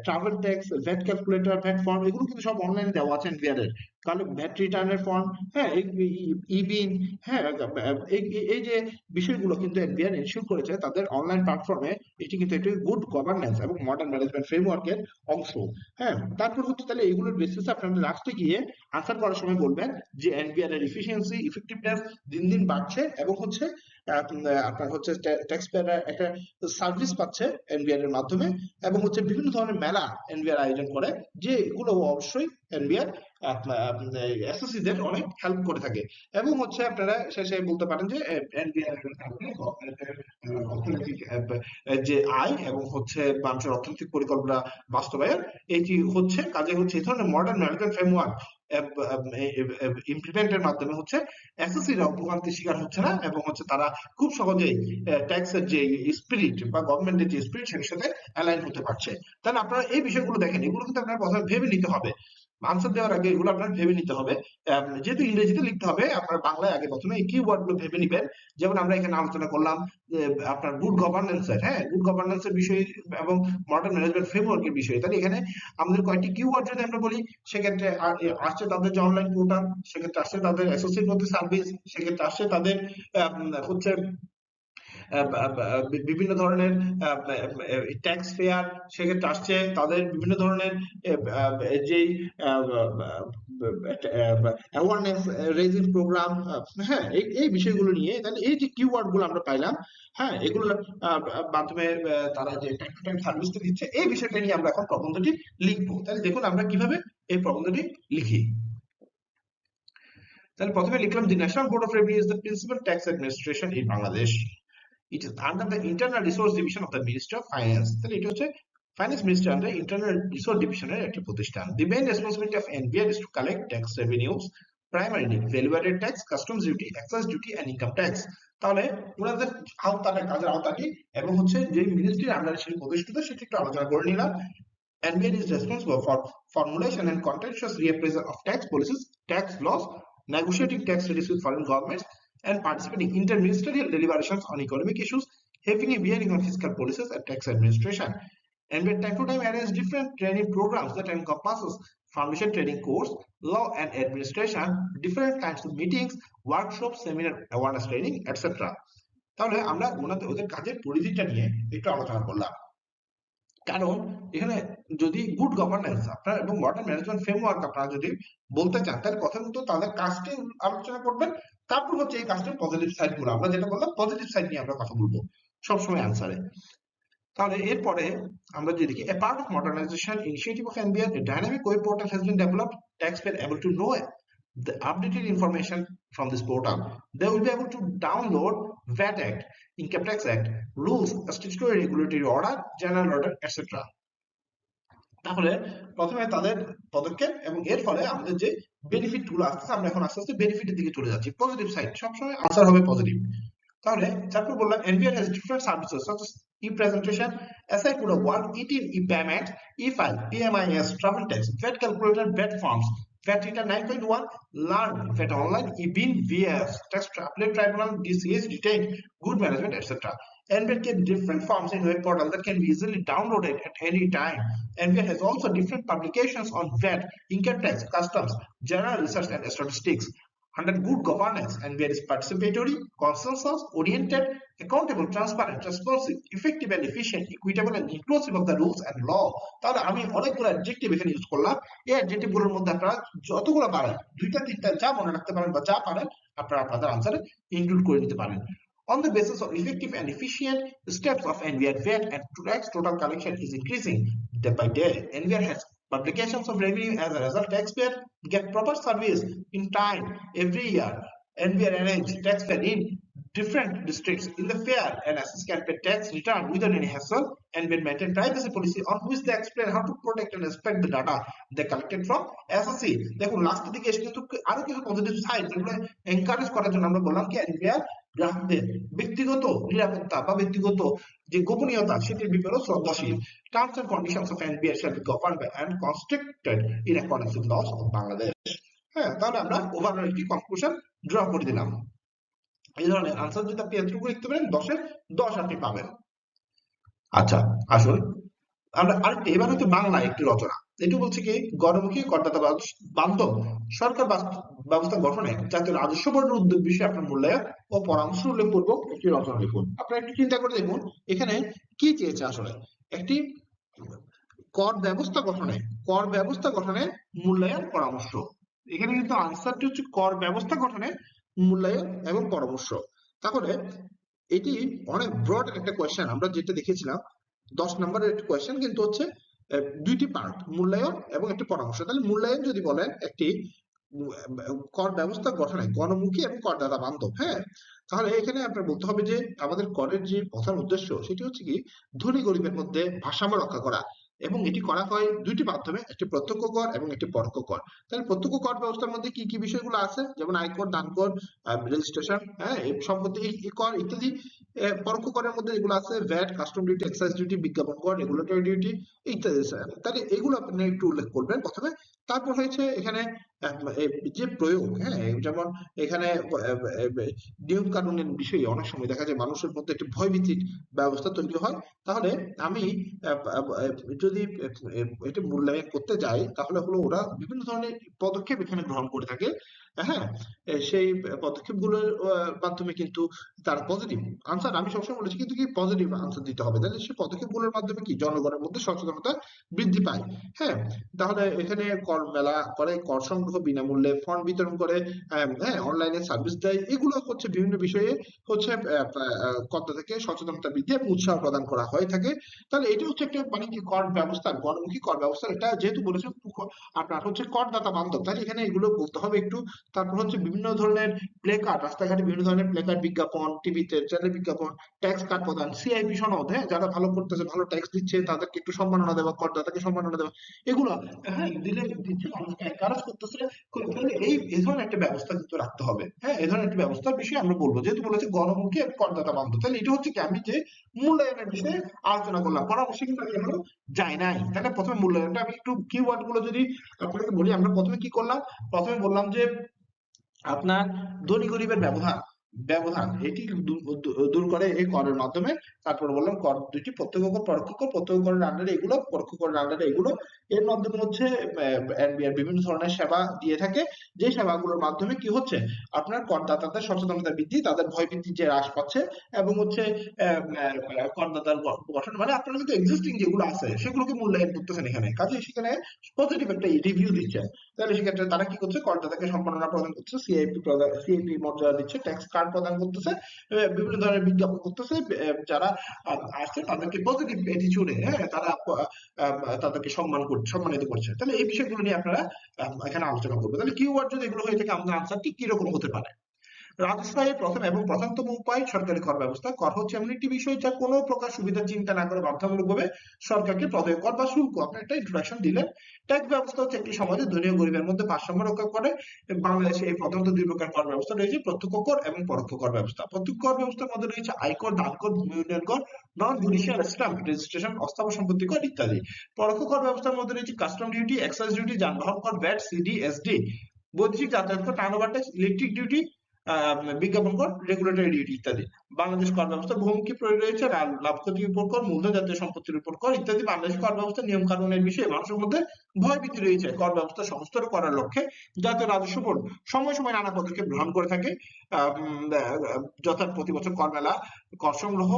travel tax, VAT calculator, VAT form, এগুলো কিন্তু সব অনলাইনে দেওয়া আছে এনবিআর এর। তাহলে ভ্যাট রিটার্নের ফর্ম, হ্যাঁ, ইবিন, হ্যাঁ, এই যে বিষয়গুলো কিন্তু এনবিআর ইনস্যু করেছে তাদের অনলাইন প্ল্যাটফর্মে। এটি কিন্তু একটি গুড গভর্নেন্স এবং মডার্ন ম্যানেজমেন্ট ফ্রেমওয়ার্কের অংশ। হ্যাঁ, তারপর হচ্ছে তাহলে এগুলোর বেসিসে আপনারা লাস্টে গিয়ে আনসার করার সময় বলবেন যে এনবিআর এর এফিসিয়েন্সি, ইফেক্টিভনেস দিন দিন বাড়ছে এবং হচ্ছে আপনার হচ্ছে ট্যাক্স পেয়াররা একটা সার্ভিস পাচ্ছে এনবিআর এর মাধ্যমে, এবং হচ্ছে বিভিন্ন ধরনের মেলা এনবিআর আয়োজন করে, যে এগুলো অবশ্যই এনবিআর এসএসসিদের অনেক হেল্প করে থাকে। এবং হচ্ছে আপনারা শেষে বলতে পারেন যে এনবিআর অর্থনৈতিক যে আয় এবং হচ্ছে মানুষের অর্থনৈতিক পরিকল্পনা বাস্তবায়ন, এটি হচ্ছে কাজে হচ্ছে এই ধরনের মডার্ন ম্যানেজমেন্ট ফ্রেমওয়ার্ক ইমপ্লিমেন্টের মাধ্যমে হচ্ছে এসএসসিরা ভোগান্তির শিকার হচ্ছে না এবং হচ্ছে তারা খুব সহজেই ট্যাক্সের যে স্পিরিট বা গভর্নমেন্টের যে স্পিরিট সেটার সাথে অ্যালাইন হতে পারছে। তাহলে আপনারা এই বিষয়গুলো দেখেন, এগুলো কিন্তু আপনার প্রথমে ভেবে নিতে হবে। আনসার দেওয়ার আগে এগুলো আপনার ভেবে নিতে হবে। যেহেতু ইংরেজিতে লিখতে হবে, আপনার বাংলায় আগে প্রথমে এই কিওয়ার্ড গুলো ভেবে নিবেন। যেমন আমরা এখানে আলোচনা করলাম আপনার গুড গভর্নেন্স এর, হ্যাঁ, গুড গভর্নেন্স এর বিষয়ে এবং মডার্ন ম্যানেজমেন্ট ফ্রেমওয়ার্ক এর বিষয়ে। তাহলে এখানে আমাদের কয়েকটি কিওয়ার্ড যদি আমরা বলি, সেক্ষেত্রে আসছে তাদের যে অনলাইন পোর্টাল, সেক্ষেত্রে আসছে তাদের অ্যাসোসিয়েট মধ্যে সার্ভিস, সেক্ষেত্রে আসছে তাদের হচ্ছে বিভিন্ন ধরনের ট্যাক্স ফেয়ার, সেক্ষেত্রে আসছে তাদের বিভিন্ন ধরনের যেই অ্যাওয়ারনেস রেজিং প্রোগ্রাম, হ্যাঁ, এই বিষয়গুলো নিয়ে। তাহলে এই যে কিওয়ার্ড গুলো আমরা পাইলাম, হ্যাঁ, এগুলোর মাধ্যমে তারা যে টাইম টু টাইম সার্ভিসটা দিচ্ছে, এই বিষয়টা নিয়ে আমরা এখন প্রবন্ধটি লিখবো। তাহলে দেখুন আমরা কিভাবে এই প্রবন্ধটি লিখি। তাহলে প্রথমে লিখলাম, the national board of revenue is the principal tax administration in Bangladesh. It is under the internal resource division of the Ministry of Finance. তাহলে এটা হচ্ছে finance ministry under internal resource ডিভিশনের একটি প্রতিষ্ঠান। The main responsibility of NBR is to collect tax revenues, primarily value added tax, customs duty, excise duty and income tax. তাহলে ওনাদের আওতাটা, কাজের আওতাটি এবং হচ্ছে যে মিনিস্ট্রির আন্ডারে সেটি প্রতিষ্ঠিত, সেটি একটু আলোচনা করে নিলাম। NBR is responsible for formulation and contentious reappraisal of tax policies, tax laws, negotiating tax treaties with foreign governments, and participating in interministerial deliberations on economic issues having a bearing on fiscal policies and tax administration. And we time to time arrange different training programs that encompasses foundation training course, law and administration, different kinds of meetings, workshops, seminar, awareness training, etc. তাহলে আমরা ওদের কাজের পরিধিটা নিয়ে একটু আলোচনা করলাম। কারণ এখানে যদি গুড গভর্নেন্স আপনার এবং মডার্ন ম্যানেজমেন্ট ফ্রেমওয়ার্ক আপনারা যদি বলতে চান, তাহলে প্রথমত তাদের কাজটি আলোচনা করবেন, তারপর হচ্ছে এই কাজটির পজিটিভ সাইড গুলো, আমরা যেটা বললাম পজিটিভ সাইড নিয়ে আমরা কথা বলবো সবসময় আনসারে। তাহলে এরপরে আমরা যদি দেখি, a part of modernization initiative of NBR, a dynamic web portal has been developed. Taxpayer able to know the updated information from this portal. They will be able to download VAT Act, Income Tax Act, rules, statutory regulatory order, general order, etc. তাহলে প্রথমে তাদের পদক্ষেপ এবং এর ফলে আমাদের যে benefit গুলো আসছে, আমরা এখন আস্তে আস্তে বেনিফিটের দিকে চলে যাচ্ছি। পজিটিভ সাইড সবসময় আনসার হবে পজিটিভ। তাহলে তারপর বললাম NBR has different services such as e-presentation, SI Code of Work, e-team, e-payment, e-file, PMIS, travel tax, VAT calculator, VAT forms, VAT return 9.1, learn VAT online, e-bin, VS, tax appellate tribunal, DCS, detained, good management, etc. NBR can different forms in web portal that can be easily downloaded at any time. NBR has also different publications on VAT, income tax, customs, general research and statistics. Under good governance, NBR is participatory, consensus oriented, accountable, transparent, responsive, effective and efficient, equitable and inclusive of the rules and law. তাহলে আমি অনেকগুলো adjective এখানে use করলাম। এই adjective গুলোর মধ্যে আপনারা যতগুলো পারেন, দুইটা তিনটা যা মনে রাখতে পারেন বা যা পারেন আপনারা আপনাদের আনসারে ইনক্লুড করে নিতে পারেন। On the basis of effective and efficient steps of NBR, VAT and tax total collection is increasing day by day. NBR has publications of revenue, as a result taxpayer get proper service in time every year. NBR arrange tax fair in different districts in the fair, and assess can pay tax return without any hassle, and will maintain privacy policy on which they explain how to protect and respect the data they collected from SSC. দেখুন last দিকে এসে কিন্তু আরো কিছু positive side যেগুলো encourage করার জন্য আমরা বললাম কি NBR গ্রাহকদের ব্যক্তিগত নিরাপত্তা বা ব্যক্তিগত যে গোপনীয়তা সেটির ব্যাপারে শ্রদ্ধাশীল। Terms and conditions of NBR shall be governed by and constructed in accordance with laws of Bangladesh. হ্যাঁ, তাহলে আমরা ওভারঅল একটি কনক্লুশন ড্র করে দিলাম। এই ধরনের আনসার যদি আপনি এতটুকু লিখতে পারেন 10-এ 10 আপনি পাবেন। আচ্ছা আসুন আমরা আরেকটি, এবার হচ্ছে বাংলা একটি রচনা। এটি বলছে কি, গণমুখী করদাতা বান্ধব সরকার ব্যবস্থা গঠনে জাতীয় রাজস্ব বোর্ডের উদ্যোগ বিষয়ে আপনার মূল্যায়ন ও পরামর্শ উল্লেখপূর্বক একটি রচনা লিখুন। আপনারা একটু চিন্তা করে দেখুন এখানে কি চেয়েছে আসলে। একটি কর ব্যবস্থা গঠনে মূল্যায়ন পরামর্শ। এখানে কিন্তু আনসারটি হচ্ছে কর ব্যবস্থা গঠনে মূল্যায়ন এবং পরামর্শ। তাহলে এটি অনেক ব্রড একটা কোয়েশ্চেন। আমরা যেটা দেখেছিলাম 10 নম্বরের একটা কোয়েশ্চেন, কিন্তু হচ্ছে দুইটি পার্ট, মূল্যায়ন এবং একটি পরামর্শ। তাহলে মূল্যায়ন যদি বলেন একটি কর ব্যবস্থা গঠনে গণমুখী এবং করদাতা বান্ধব, হ্যাঁ, তাহলে এখানে আপনার বলতে হবে যে আমাদের করের যে প্রধান উদ্দেশ্য সেটি হচ্ছে কি ধনী গরিবের মধ্যে ভারসাম্য রক্ষা করা, এবং এটি করা হয় দুইটি মাধ্যমে, একটি প্রত্যক্ষ কর এবং একটি পরোক্ষ কর। তাহলে প্রত্যক্ষ কর ব্যবস্থার মধ্যে কি কি বিষয়গুলো আছে, যেমন আয়কর, দানকর, রেজিস্ট্রেশন, হ্যাঁ, এই সম্পত্তি এই কর ইত্যাদি। পরোক্ষ করের মধ্যে এগুলো আছে VAT, custom duty, excise duty, বিজ্ঞাপন কর, রেগুলেটরি ডিউটি ইত্যাদি। তাহলে এগুলো আপনি একটু উল্লেখ করবেন প্রথমে। তারপর হয়েছে এখানে যে প্রয়োগ, হ্যাঁ, যেমন এখানে নিয়ম কানুনের বিষয়ে অনেক সময় দেখা যায় মানুষের মধ্যে একটি ভয়ভীতির ব্যবস্থা তৈরি হয়। তাহলে আমি যদি এটা মূল্যায়ন করতে যাই তাহলে হলো ওরা বিভিন্ন ধরনের পদক্ষেপ এখানে গ্রহণ করে থাকে, হ্যাঁ, সেই পদক্ষেপগুলোর মাধ্যমে কিন্তু তার পজিটিভ আনসার, আমি সবসময় বলেছি কিন্তু কি পজিটিভ আনসার দিতে হবে। তাহলে সেই পদক্ষেপগুলোর মাধ্যমে কি জনগণের মধ্যে সচেতনতা বৃদ্ধি পায়। হ্যাঁ, তাহলে এখানে কর মেলা করে, কর সংগ্রহ বিনামূল্যে ফন্ড বিতরণ করে, হ্যাঁ, অনলাইনে সার্ভিস দেয়। এগুলো হচ্ছে বিভিন্ন বিষয়ে হচ্ছে করদাতাকে সচেতনতা বৃদ্ধি এবং উৎসাহ প্রদান করা হয়ে থাকে। তাহলে এটা হচ্ছে একটা মানে কি কর ব্যবস্থা, গণমুখী কর ব্যবস্থা। এটা যেহেতু বলেছেন আপনার হচ্ছে করদাতা বান্ধব, তাহলে এখানে এগুলো বলতে হবে একটু। তারপর হচ্ছে বিভিন্ন ধরনের প্লে কার্ড, রাস্তাঘাটে বিভিন্ন ধরনের প্লে কার্ড, বিজ্ঞাপন, টিভিতে চ্যানেল বিজ্ঞাপন, ট্যাক্স কার্ড প্রদান, সিআইপি সনদ, হ্যাঁ, যারা ভালো করতেছে, ভালো ট্যাক্স দিচ্ছে তাদেরকে একটু সম্মাননা দেওয়া, করদাতাকে সম্মাননা দেওয়া, এগুলো হ্যাঁ দিলে দিচ্ছে, মানুষকে এনকারেজ করতেছে। এই ধরনের একটা ব্যবস্থা কিন্তু রাখতে হবে। হ্যাঁ, এই ধরনের একটা ব্যবস্থার বিষয়ে আমরা বলবো, যেহেতু বলেছে গণমুখী এবং করদাতা বান্ধব। তাহলে এটা হচ্ছে কি আমি যে মূল্যায়নের বিষয়ে আলোচনা করলাম, পরামর্শ কিন্তু আমি এখনো যাই নাই। তাহলে প্রথমে মূল্যায়নটা আমি একটু কিওয়ার্ড গুলো যদি আপনাকে বলি, আমরা প্রথমে কি করলাম, প্রথমে বললাম যে আপনার ধনী গরিবের ব্যবধান, ব্যবধান এটি দূর করে এই করের মাধ্যমে। তারপর বললাম কর দুইটি, প্রত্যক্ষ কর পরোক্ষ কর। প্রত্যক্ষ করের আন্ডারে এগুলো, পরোক্ষ করের আন্ডারে এগুলো। এর মাধ্যমে হচ্ছে এনবিআর বিভিন্ন ধরনের সেবা দিয়ে থাকে, যে সেবাগুলোর মাধ্যমে কি হচ্ছে আপনার করদাতাদের সচেতনতা বৃদ্ধি, তাদের ভয় ভীতি যে হ্রাস পাচ্ছে, এবং হচ্ছে করদাতার গঠন, মানে আপনারা কিন্তু এক্সিস্টিং যেগুলো আছে সেগুলোকে মূল্যায়ন করতেছেন এখানে, কাজে সেখানে পজিটিভ একটা রিভিউ দিচ্ছে। তাহলে সেক্ষেত্রে তারা কি করছে, করদাতাকে সম্মাননা প্রদান করছে, সিআইপি মর্যাদা দিচ্ছে, ট্যাক্স কার্ড প্রদান করতেছে, বিভিন্ন ধরনের বিজ্ঞাপন করতেছে, যারা আসছে তাদেরকে পজিটিভ অ্যাটিটিউডে, হ্যাঁ, তারা তাদেরকে সম্মানিত করছে। তাহলে এই বিষয়গুলো নিয়ে আপনারা এখানে আলোচনা করবো। তাহলে কিওয়ার্ড যদি এগুলো হয়ে থাকে, আমাদের আনসারটি কিরকম হতে পারে? রাজস্ব আয়ের প্রথম এবং প্রধানতম উপায় সরকারি কর ব্যবস্থা। কর হচ্ছে এমন একটি বিষয় যা কোনো প্রকার সুবিধা চিন্তা না করে বাধ্যতামূলকভাবে সরকারকে প্রদায় কর বা শুল্ক। আপনি একটা ইন্ট্রোডাকশন দিলেন। ট্যাক্স ব্যবস্থা হচ্ছে একটি সমাজে ধনী ও গরিবের মধ্যে ভারসাম্য রক্ষা করে। বাংলাদেশে এই প্রধানত দুই প্রকার কর ব্যবস্থা রয়েছে, প্রত্যক্ষ কর এবং পরোক্ষ কর ব্যবস্থা। প্রত্যক্ষ কর ব্যবস্থার মধ্যে রয়েছে আয়কর, দান কর, ভূমি উন্নয়ন কর, নন জুডিশিয়াল স্ট্যাম্প রেজিস্ট্রেশন, অস্থাবর সম্পত্তি কর ইত্যাদি। পরোক্ষ কর ব্যবস্থার মধ্যে রয়েছে কাস্টম ডিউটি, এক্সাইজ ডিউটি, যানবাহন কর, ভ্যাট, সিডি, এসডি, বৈদেশিক যাতায়াত কর, টার্নওভার ট্যাক্স, ইলেকট্রিক ডিউটি, বিজ্ঞাপন কর, রেগুলেটরি ডিউটি ইত্যাদি। বাংলাদেশ কর ব্যবস্থা বহুমুখী প্রয়োগ রয়েছে, লাভ ক্ষতির উপর কর, মূলধন জাতীয় সম্পত্তির উপর কর ইত্যাদি। বাংলাদেশ কর ব্যবস্থা নিয়ম কানুনের বিষয়ে মানুষের মধ্যে ভয়ভীতি রয়েছে। কর ব্যবস্থা সংস্কার করার লক্ষ্যে জাতীয় রাজস্ব বোর্ড সময় সময় নানা পদক্ষেপ গ্রহণ করে থাকে। যথা প্রতি বছর কর মেলা, কর সংগ্রহ,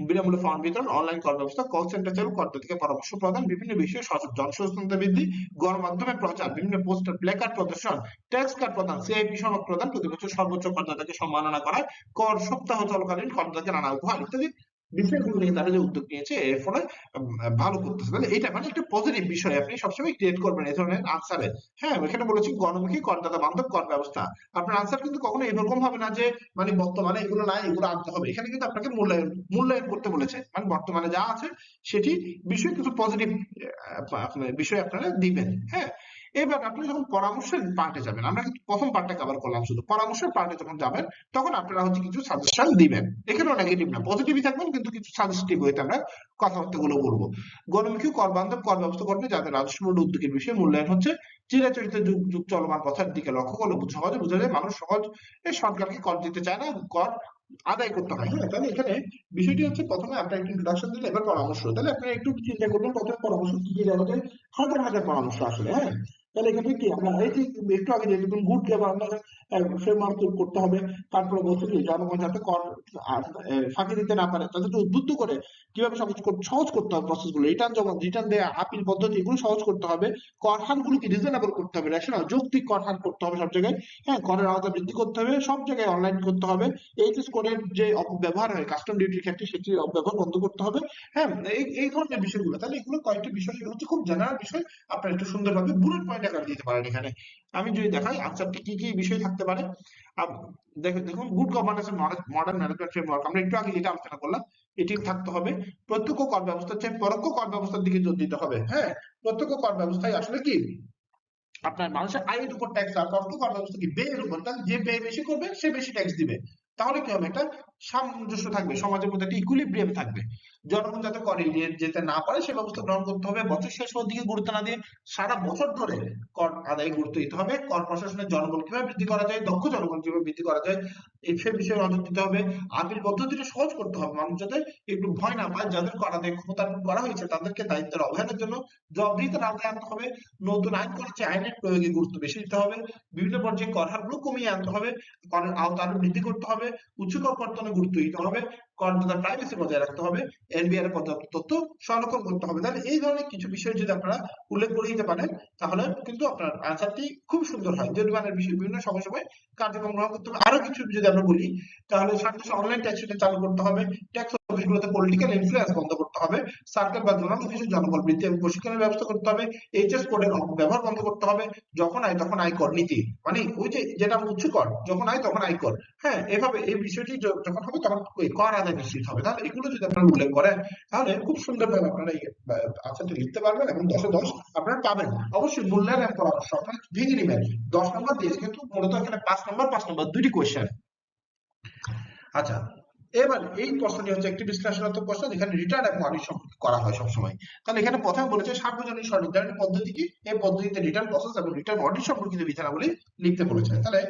বিনামূল্যে ফর্ম বিতরণ, অনলাইন কর ব্যবস্থা, কল সেন্টার চালু, করদাতাকে পরামর্শ প্রদান, বিভিন্ন বিষয়ে জনসচেতনতা বৃদ্ধি, গণমাধ্যমে প্রচার, বিভিন্ন পোস্টার প্ল্যাকার্ড প্রদর্শন, ট্যাক্স কার্ড প্রদান, সিআইপি সনদ প্রদান, প্রতি বছর সর্বোচ্চ করদাতাকে সম্মাননা করা, কর সপ্তাহ চলাকালীন করদাতাকে নানা উপহার ইত্যাদি বিষয়গুলো নিয়ে তারা যে উদ্যোগ নিয়েছে, এর ফলে ভালো করতেছে। তাহলে এটা মানে একটা পজিটিভ বিষয় আপনি সবসময় ক্রিয়েট করবেন এই ধরনের আনসারে। হ্যাঁ, এখানে বলেছি গণমুখী করদাতা বান্ধব কর ব্যবস্থা। আপনার আনসার কিন্তু কখনো এরকম হবে না যে মানে বর্তমানে এগুলো নাই, এগুলো আনতে হবে। এখানে কিন্তু আপনাকে মূল্যায়ন করতে বলেছে, মানে বর্তমানে যা আছে সেটি বিষয়ে কিছু পজিটিভ আপনার বিষয় আপনারা দিবেন। হ্যাঁ, এবার আপনি যখন পরামর্শের পার্টে যাবেন, আমরা কিন্তু প্রথম পার্টটা কভার করলাম, শুধু পরামর্শের পার্টে যখন যাবেন তখন আপনারা হচ্ছে কিছু সাজেশন দিবেন। এখানেও নেগেটিভ না, পজিটিভই থাকবেন, কিন্তু কিছু সাজেস্টিভ হইতে আমরা কথাবার্তাগুলো বলবো। গণমুখী কর বান্ধব কর ব্যবস্থা করবে যাতে রাজস্ব বোর্ড উদ্যোগের বিষয়ে মূল্যায়ন হচ্ছে, চিরাচরিত যুগ যুগ চলমান কথার দিকে লক্ষ্য করলে সহজে বোঝা যায় মানুষ সহজ সরকারকে কর দিতে চায় না, কর আদায় করতে হয়। হ্যাঁ, তাহলে এখানে বিষয়টি হচ্ছে প্রথমে আপনার একটু ইন্ট্রোডাকশন দিলে, এবার পরামর্শ। তাহলে আপনি একটু চিন্তা করবেন প্রথমে পরামর্শ কি কি দেওয়া যায়। হাজার হাজার পরামর্শ আসলে। হ্যাঁ, তাহলে এখানে কি আমরা এই যে একটু আগে যে দেখুন গুড গভর্নেন্স ফ্রেমওয়ার্ক করতে হবে। তারপরে বলছে কি জনগণ যাতে কর ফাঁকি দিতে না পারে তাদেরকে উদ্বুদ্ধ করে কিভাবে সহজ করতে হবে প্রসেস গুলো, রিটার্ন দেওয়া, আপিল পদ্ধতি, এগুলো সহজ করতে হবে। কর হারগুলোকে রিজনেবল করতে হবে, রেশনাল যৌক্তিক কর হার করতে হবে সব জায়গায়। হ্যাঁ, করের আওতা বৃদ্ধি করতে হবে, সব জায়গায় অনলাইন করতে হবে। এইচএস কোডের যে অপব্যবহার হয় কাস্টম ডিউটির ক্ষেত্রে, সেটির অপব্যবহার বন্ধ করতে হবে। হ্যাঁ, এই ধরনের বিষয়গুলো। তাহলে এগুলো কয়েকটি বিষয় হচ্ছে খুব জেনারেল বিষয়, আপনারা একটু সুন্দরভাবে বুলেট পয়েন্ট আকারে দিতে পারেন এখানে। আমি যদি দেখাই আনসারটি কি কি বিষয় থাকতে পারে। দেখুন good governance and modern management framework, আমরা একটু আগে যেটা আলোচনা করলাম এটি থাকতে হবে। প্রত্যক্ষ কর ব্যবস্থা চেয়ে পরোক্ষ কর ব্যবস্থার দিকে জোর দিতে হবে। হ্যাঁ, প্রত্যক্ষ কর ব্যবস্থায় আসলে কি আপনার মানুষের আয়ের উপর ট্যাক্স, আর পরোক্ষ কর ব্যবস্থা কি ব্যয়ের উপর, তাহলে যে ব্যয় বেশি করবে সে বেশি ট্যাক্স দিবে। তাহলে কি হবে, একটা সামঞ্জস্য থাকবে, সমাজের মধ্যে একটা ইকুইলিব্রিয়াম থাকবে। জনগণ যাতে কর এড়িয়ে যেতে না পারে সে ব্যবস্থা গ্রহণ করতে হবে। বছর শেষ হওয়ার দিকে গুরুত্ব না দিয়ে সারা বছর ধরে কর আদায়ে গুরুত্ব দিতে হবে। কর প্রশাসনের জনবল কিভাবে বৃদ্ধি করা যায়, দক্ষ জনবল কিভাবে বৃদ্ধি করা যায় এই সে বিষয়ে নজর দিতে হবে। আপিল পদ্ধতিটা সহজ করতে হবে, মানুষ যাতে একটু ভয় না পায়। যাদের কর আদায় ক্ষমতা করা হয়েছে তাদেরকে দায়িত্বের অবহেলার জন্য জবাবদিহিতার আওতায় আনতে হবে। নতুন আইন করেছে, আইনের প্রয়োগে গুরুত্ব বেশি দিতে হবে। বিভিন্ন পর্যায়ে কর হারগুলো কমিয়ে আনতে হবে, করের আওতা আরো বৃদ্ধি করতে হবে, উচ্চ কর কর্তনে গুরুত্ব দিতে হবে, করদাতার প্রাইভেসি বজায় রাখতে হবে, এনবিআর এর পর্যাপ্ত তথ্য সংরক্ষণ করতে হবে। তাহলে এই ধরনের কিছু বিষয় যদি আপনারা উল্লেখ করে দিতে পারেন তাহলে কিন্তু আপনার আনসারটি খুব সুন্দর হয়। জরিমানার বিষয় বিভিন্ন সময় সময় কার্যক্রম গ্রহণ করতে হবে। আরো কিছু যদি আমরা বলি তাহলে সাথে অনলাইন ট্যাক্স রিটার্ন চালু করতে হবে, ট্যাক্স অফিসগুলোতে পলিটিক্যাল ইনফ্লুয়েন্স বন্ধ করতে হবে, সার্কেল বা জোনাল অফিসে জনবল বৃদ্ধি এবং প্রশিক্ষণের ব্যবস্থা করতে হবে, এইচএস কোডের ব্যবহার বন্ধ করতে হবে, যখন আয় তখন আয় কর নীতি, মানে ওই যে যেটা উচ্চ কর, যখন আয় তখন আয় কর। হ্যাঁ, এভাবে এই বিষয়টি যখন হবে তখন ওই কর আদায় নিশ্চিত হবে। তাহলে এগুলো যদি আপনারা উল্লেখ করেন তাহলে খুব সুন্দরভাবে আপনারা এই আনসারটি লিখতে পারবেন এবং 10 এ 10 আপনারা পাবেন। অবশ্যই মূল্যায়ন এবং পরামর্শ আপনারা ভেঙে নেবেন। 10 নম্বর দিয়েছে কিন্তু মূলত এখানে 5 নম্বর দুইটি কোয়েশ্চেন। আচ্ছা, এবার এই প্রশ্নটি হচ্ছে একটি বিশ্লেষণাত্মক প্রশ্ন যেখানে রিটার্ন এবং অডিট সম্পর্কে করা হয় সবসময়। তাহলে এখানে প্রথমে বলেছে সার্বজনীন স্বনির্ধারণের পদ্ধতি কি, এই পদ্ধতিতে রিটার্ন প্রসেস এবং রিটার্ন অডিট সম্পর্কিত বিধানাবলী লিখতে বলেছে। তাহলে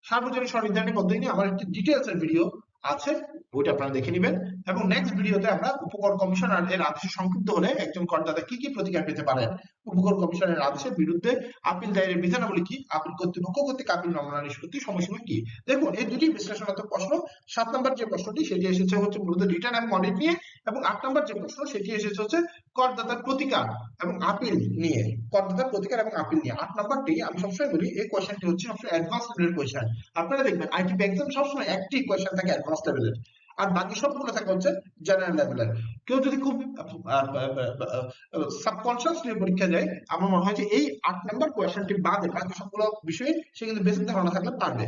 সার্বজনীন স্বনির্ধারণী পদ্ধতি নিয়ে আমার একটি ডিটেলস এর ভিডিও আছে, ওইটা আপনারা দেখে নেবেন। এবং নেক্সট ভিডিওতে আমরা উপকর কমিশনার এর আদেশে সংক্ষুব্ধ হলে একজন করদাতা কি কি প্রতিকার পেতে পারেন, উপকর কমিশনের আদেশের বিরুদ্ধে আপিল দায়েরের বিধানাবলী কি, আপিল কর্তৃপক্ষ কর্তৃক আপিল মামলা নিষ্পত্তি সময়সীমা কি। দেখুন এই দুটি বিশ্লেষণাত্মক প্রশ্ন। 7 নম্বর যে প্রশ্নটি সেটি এসেছে হচ্ছে মূলত রিটার্ন এবং অডিট নিয়ে, এবং 8 নম্বর যে প্রশ্ন সেটি এসেছে হচ্ছে করদাতার প্রতিকার এবং আপিল নিয়ে, করদাতার প্রতিকার এবং আপিল নিয়ে। 8 নম্বরটি আমি সবসময় বলি এই কোয়েশ্চেনটি হচ্ছে সবসময় অ্যাডভান্স লেভেলের কোয়েশ্চেন। আপনারা দেখবেন আইটিপি এক্সাম সবসময় একটি কোয়েশ্চেন থাকে অ্যাডভান্স লেভেলের, আর বাকি সবগুলো থাকে হচ্ছে জেনারেল লেভেলের। কেউ যদি খুব সাবকনসিয়াসলি পরীক্ষা দেয়, আমার মনে হয় যে এই 8 নম্বর কোয়েশ্চেনটি বাদে বাকি সবগুলো বিষয়ে সে কিন্তু বেসিক ধারণা থাকলে পারবে।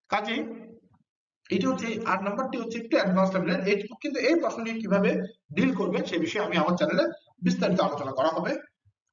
কাজেই এটা হচ্ছে 8 নাম্বারটি হচ্ছে একটু অ্যাডভান্স লেভেলের। কিন্তু এই প্রশ্নটি কিভাবে ডিল করবেন সে বিষয়ে আমি আমার চ্যানেলে বিস্তারিত আলোচনা করা হবে।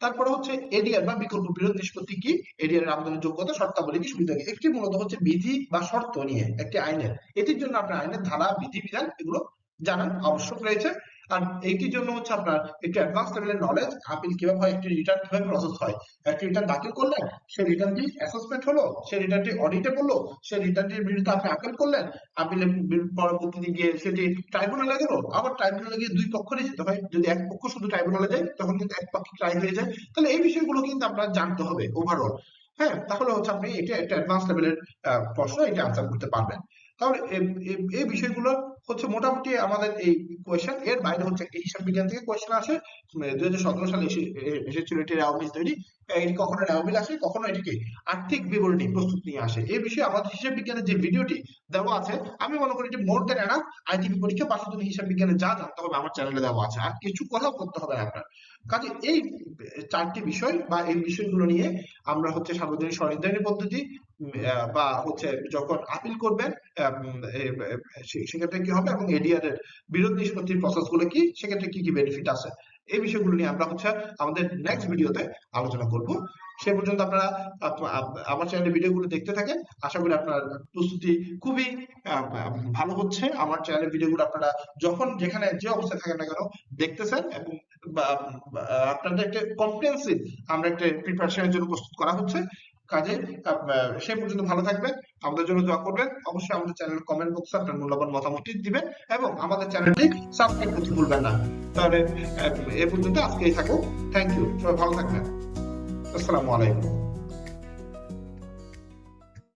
তারপরে হচ্ছে এডিআর বা বিকল্প বিরোধ নিষ্পত্তি কি, এডিআর এর আবেদনের যোগ্যতা, শর্তাবলী কি, সুবিধা কি। একটি মূলত হচ্ছে বিধি বা শর্ত নিয়ে একটি আইনের, এটির জন্য আপনার আইনের ধারা বিধি বিধান এগুলো জানার আবশ্যক রয়েছে। আর এইটির জন্য হচ্ছে আপনার একটি অ্যাডভান্স লেভেলের নলেজ, আপিল কিভাবে হয়, একটি রিটার্ন কিভাবে প্রসেস হয়, একটি রিটার্ন দাখিল করলেন, সেই রিটার্নটি অ্যাসেসমেন্ট হলো, সেই রিটার্নটি অডিটে পড়লো, সেই রিটার্নটির বিরুদ্ধে আপনি আপিল করলেন, আপিলের পরবর্তীতে গিয়ে সেটি ট্রাইব্যুনালে গেল, আবার ট্রাইব্যুনালে গিয়ে দুই পক্ষেরই যেতে হয়। যদি এক পক্ষ শুধু ট্রাইব্যুনালে যায় তখন কিন্তু এক পক্ষে ট্রাই হয়ে যায়। তাহলে এই বিষয়গুলো কিন্তু আপনার জানতে হবে ওভারঅল। হ্যাঁ, তাহলে হচ্ছে আপনি এটা একটা অ্যাডভান্স লেভেলের প্রশ্ন, এটা আনসার করতে পারবেন। তাহলে এই বিষয়গুলো হচ্ছে মোটামুটি আমাদের এই কোয়েশ্চেন। এর বাইরে হচ্ছে এই হিসাব বিজ্ঞান থেকে কোয়েশ্চেন আসে। 2017 সালে এসেছিল এটি র্যাওবিল তৈরি। এটি কখনো র্যাওবিল আসে, কখনো এটিকে আর্থিক বিবরণী প্রস্তুত নিয়ে আসে। এই বিষয়ে আমাদের হিসাব বিজ্ঞানের যে ভিডিওটি দেওয়া আছে, আমি মনে করি এটি মোর দ্যান এনাফ। আইটিপি পরীক্ষা পাশের জন্য হিসাব বিজ্ঞানে যা জানতে হবে আমার চ্যানেলে দেওয়া আছে, আর কিছু কথাও করতে হবে না আপনার। কাজে এই 4টি বিষয় বা এই বিষয়গুলো নিয়ে আমরা হচ্ছে সার্বজনীন স্বনির্ধারণী পদ্ধতি বা হচ্ছে যখন আপিল করবেন সেক্ষেত্রে কি হবে, এবং এডিআর এর বিরোধ নিষ্পত্তির প্রসেস গুলো কি, সেক্ষেত্রে কি কি বেনিফিট আছে, এই বিষয়গুলো নিয়ে আমরা হচ্ছে আমাদের নেক্সট ভিডিওতে আলোচনা করব। সে পর্যন্ত আপনারা আমার চ্যানেলের ভিডিওগুলো দেখতে থাকেন। আশা করি আপনার প্রস্তুতি খুবই ভালো হচ্ছে। আমার চ্যানেলের ভিডিওগুলো আপনারা যখন যেখানে যে অবস্থায় থাকেন না কেন দেখতেছেন, এবং আপনাদের একটা কম্প্রিহেনসিভ আমরা একটা প্রিপারেশনের জন্য প্রস্তুত করা হচ্ছে। কাজে সে পর্যন্ত ভালো থাকবেন, আমাদের জন্য দোয়া করবেন। অবশ্যই আমাদের চ্যানেল কমেন্ট বক্সে আপনার মূল্যবান মতামতটি দিবেন, এবং আমাদের চ্যানেলটি সাবস্ক্রাইব করতে ভুলবেন না। তাহলে এ পর্যন্ত আজকে থাকুক। থ্যাংক ইউ, সবাই ভালো থাকবেন। আসসালামু আলাইকুম।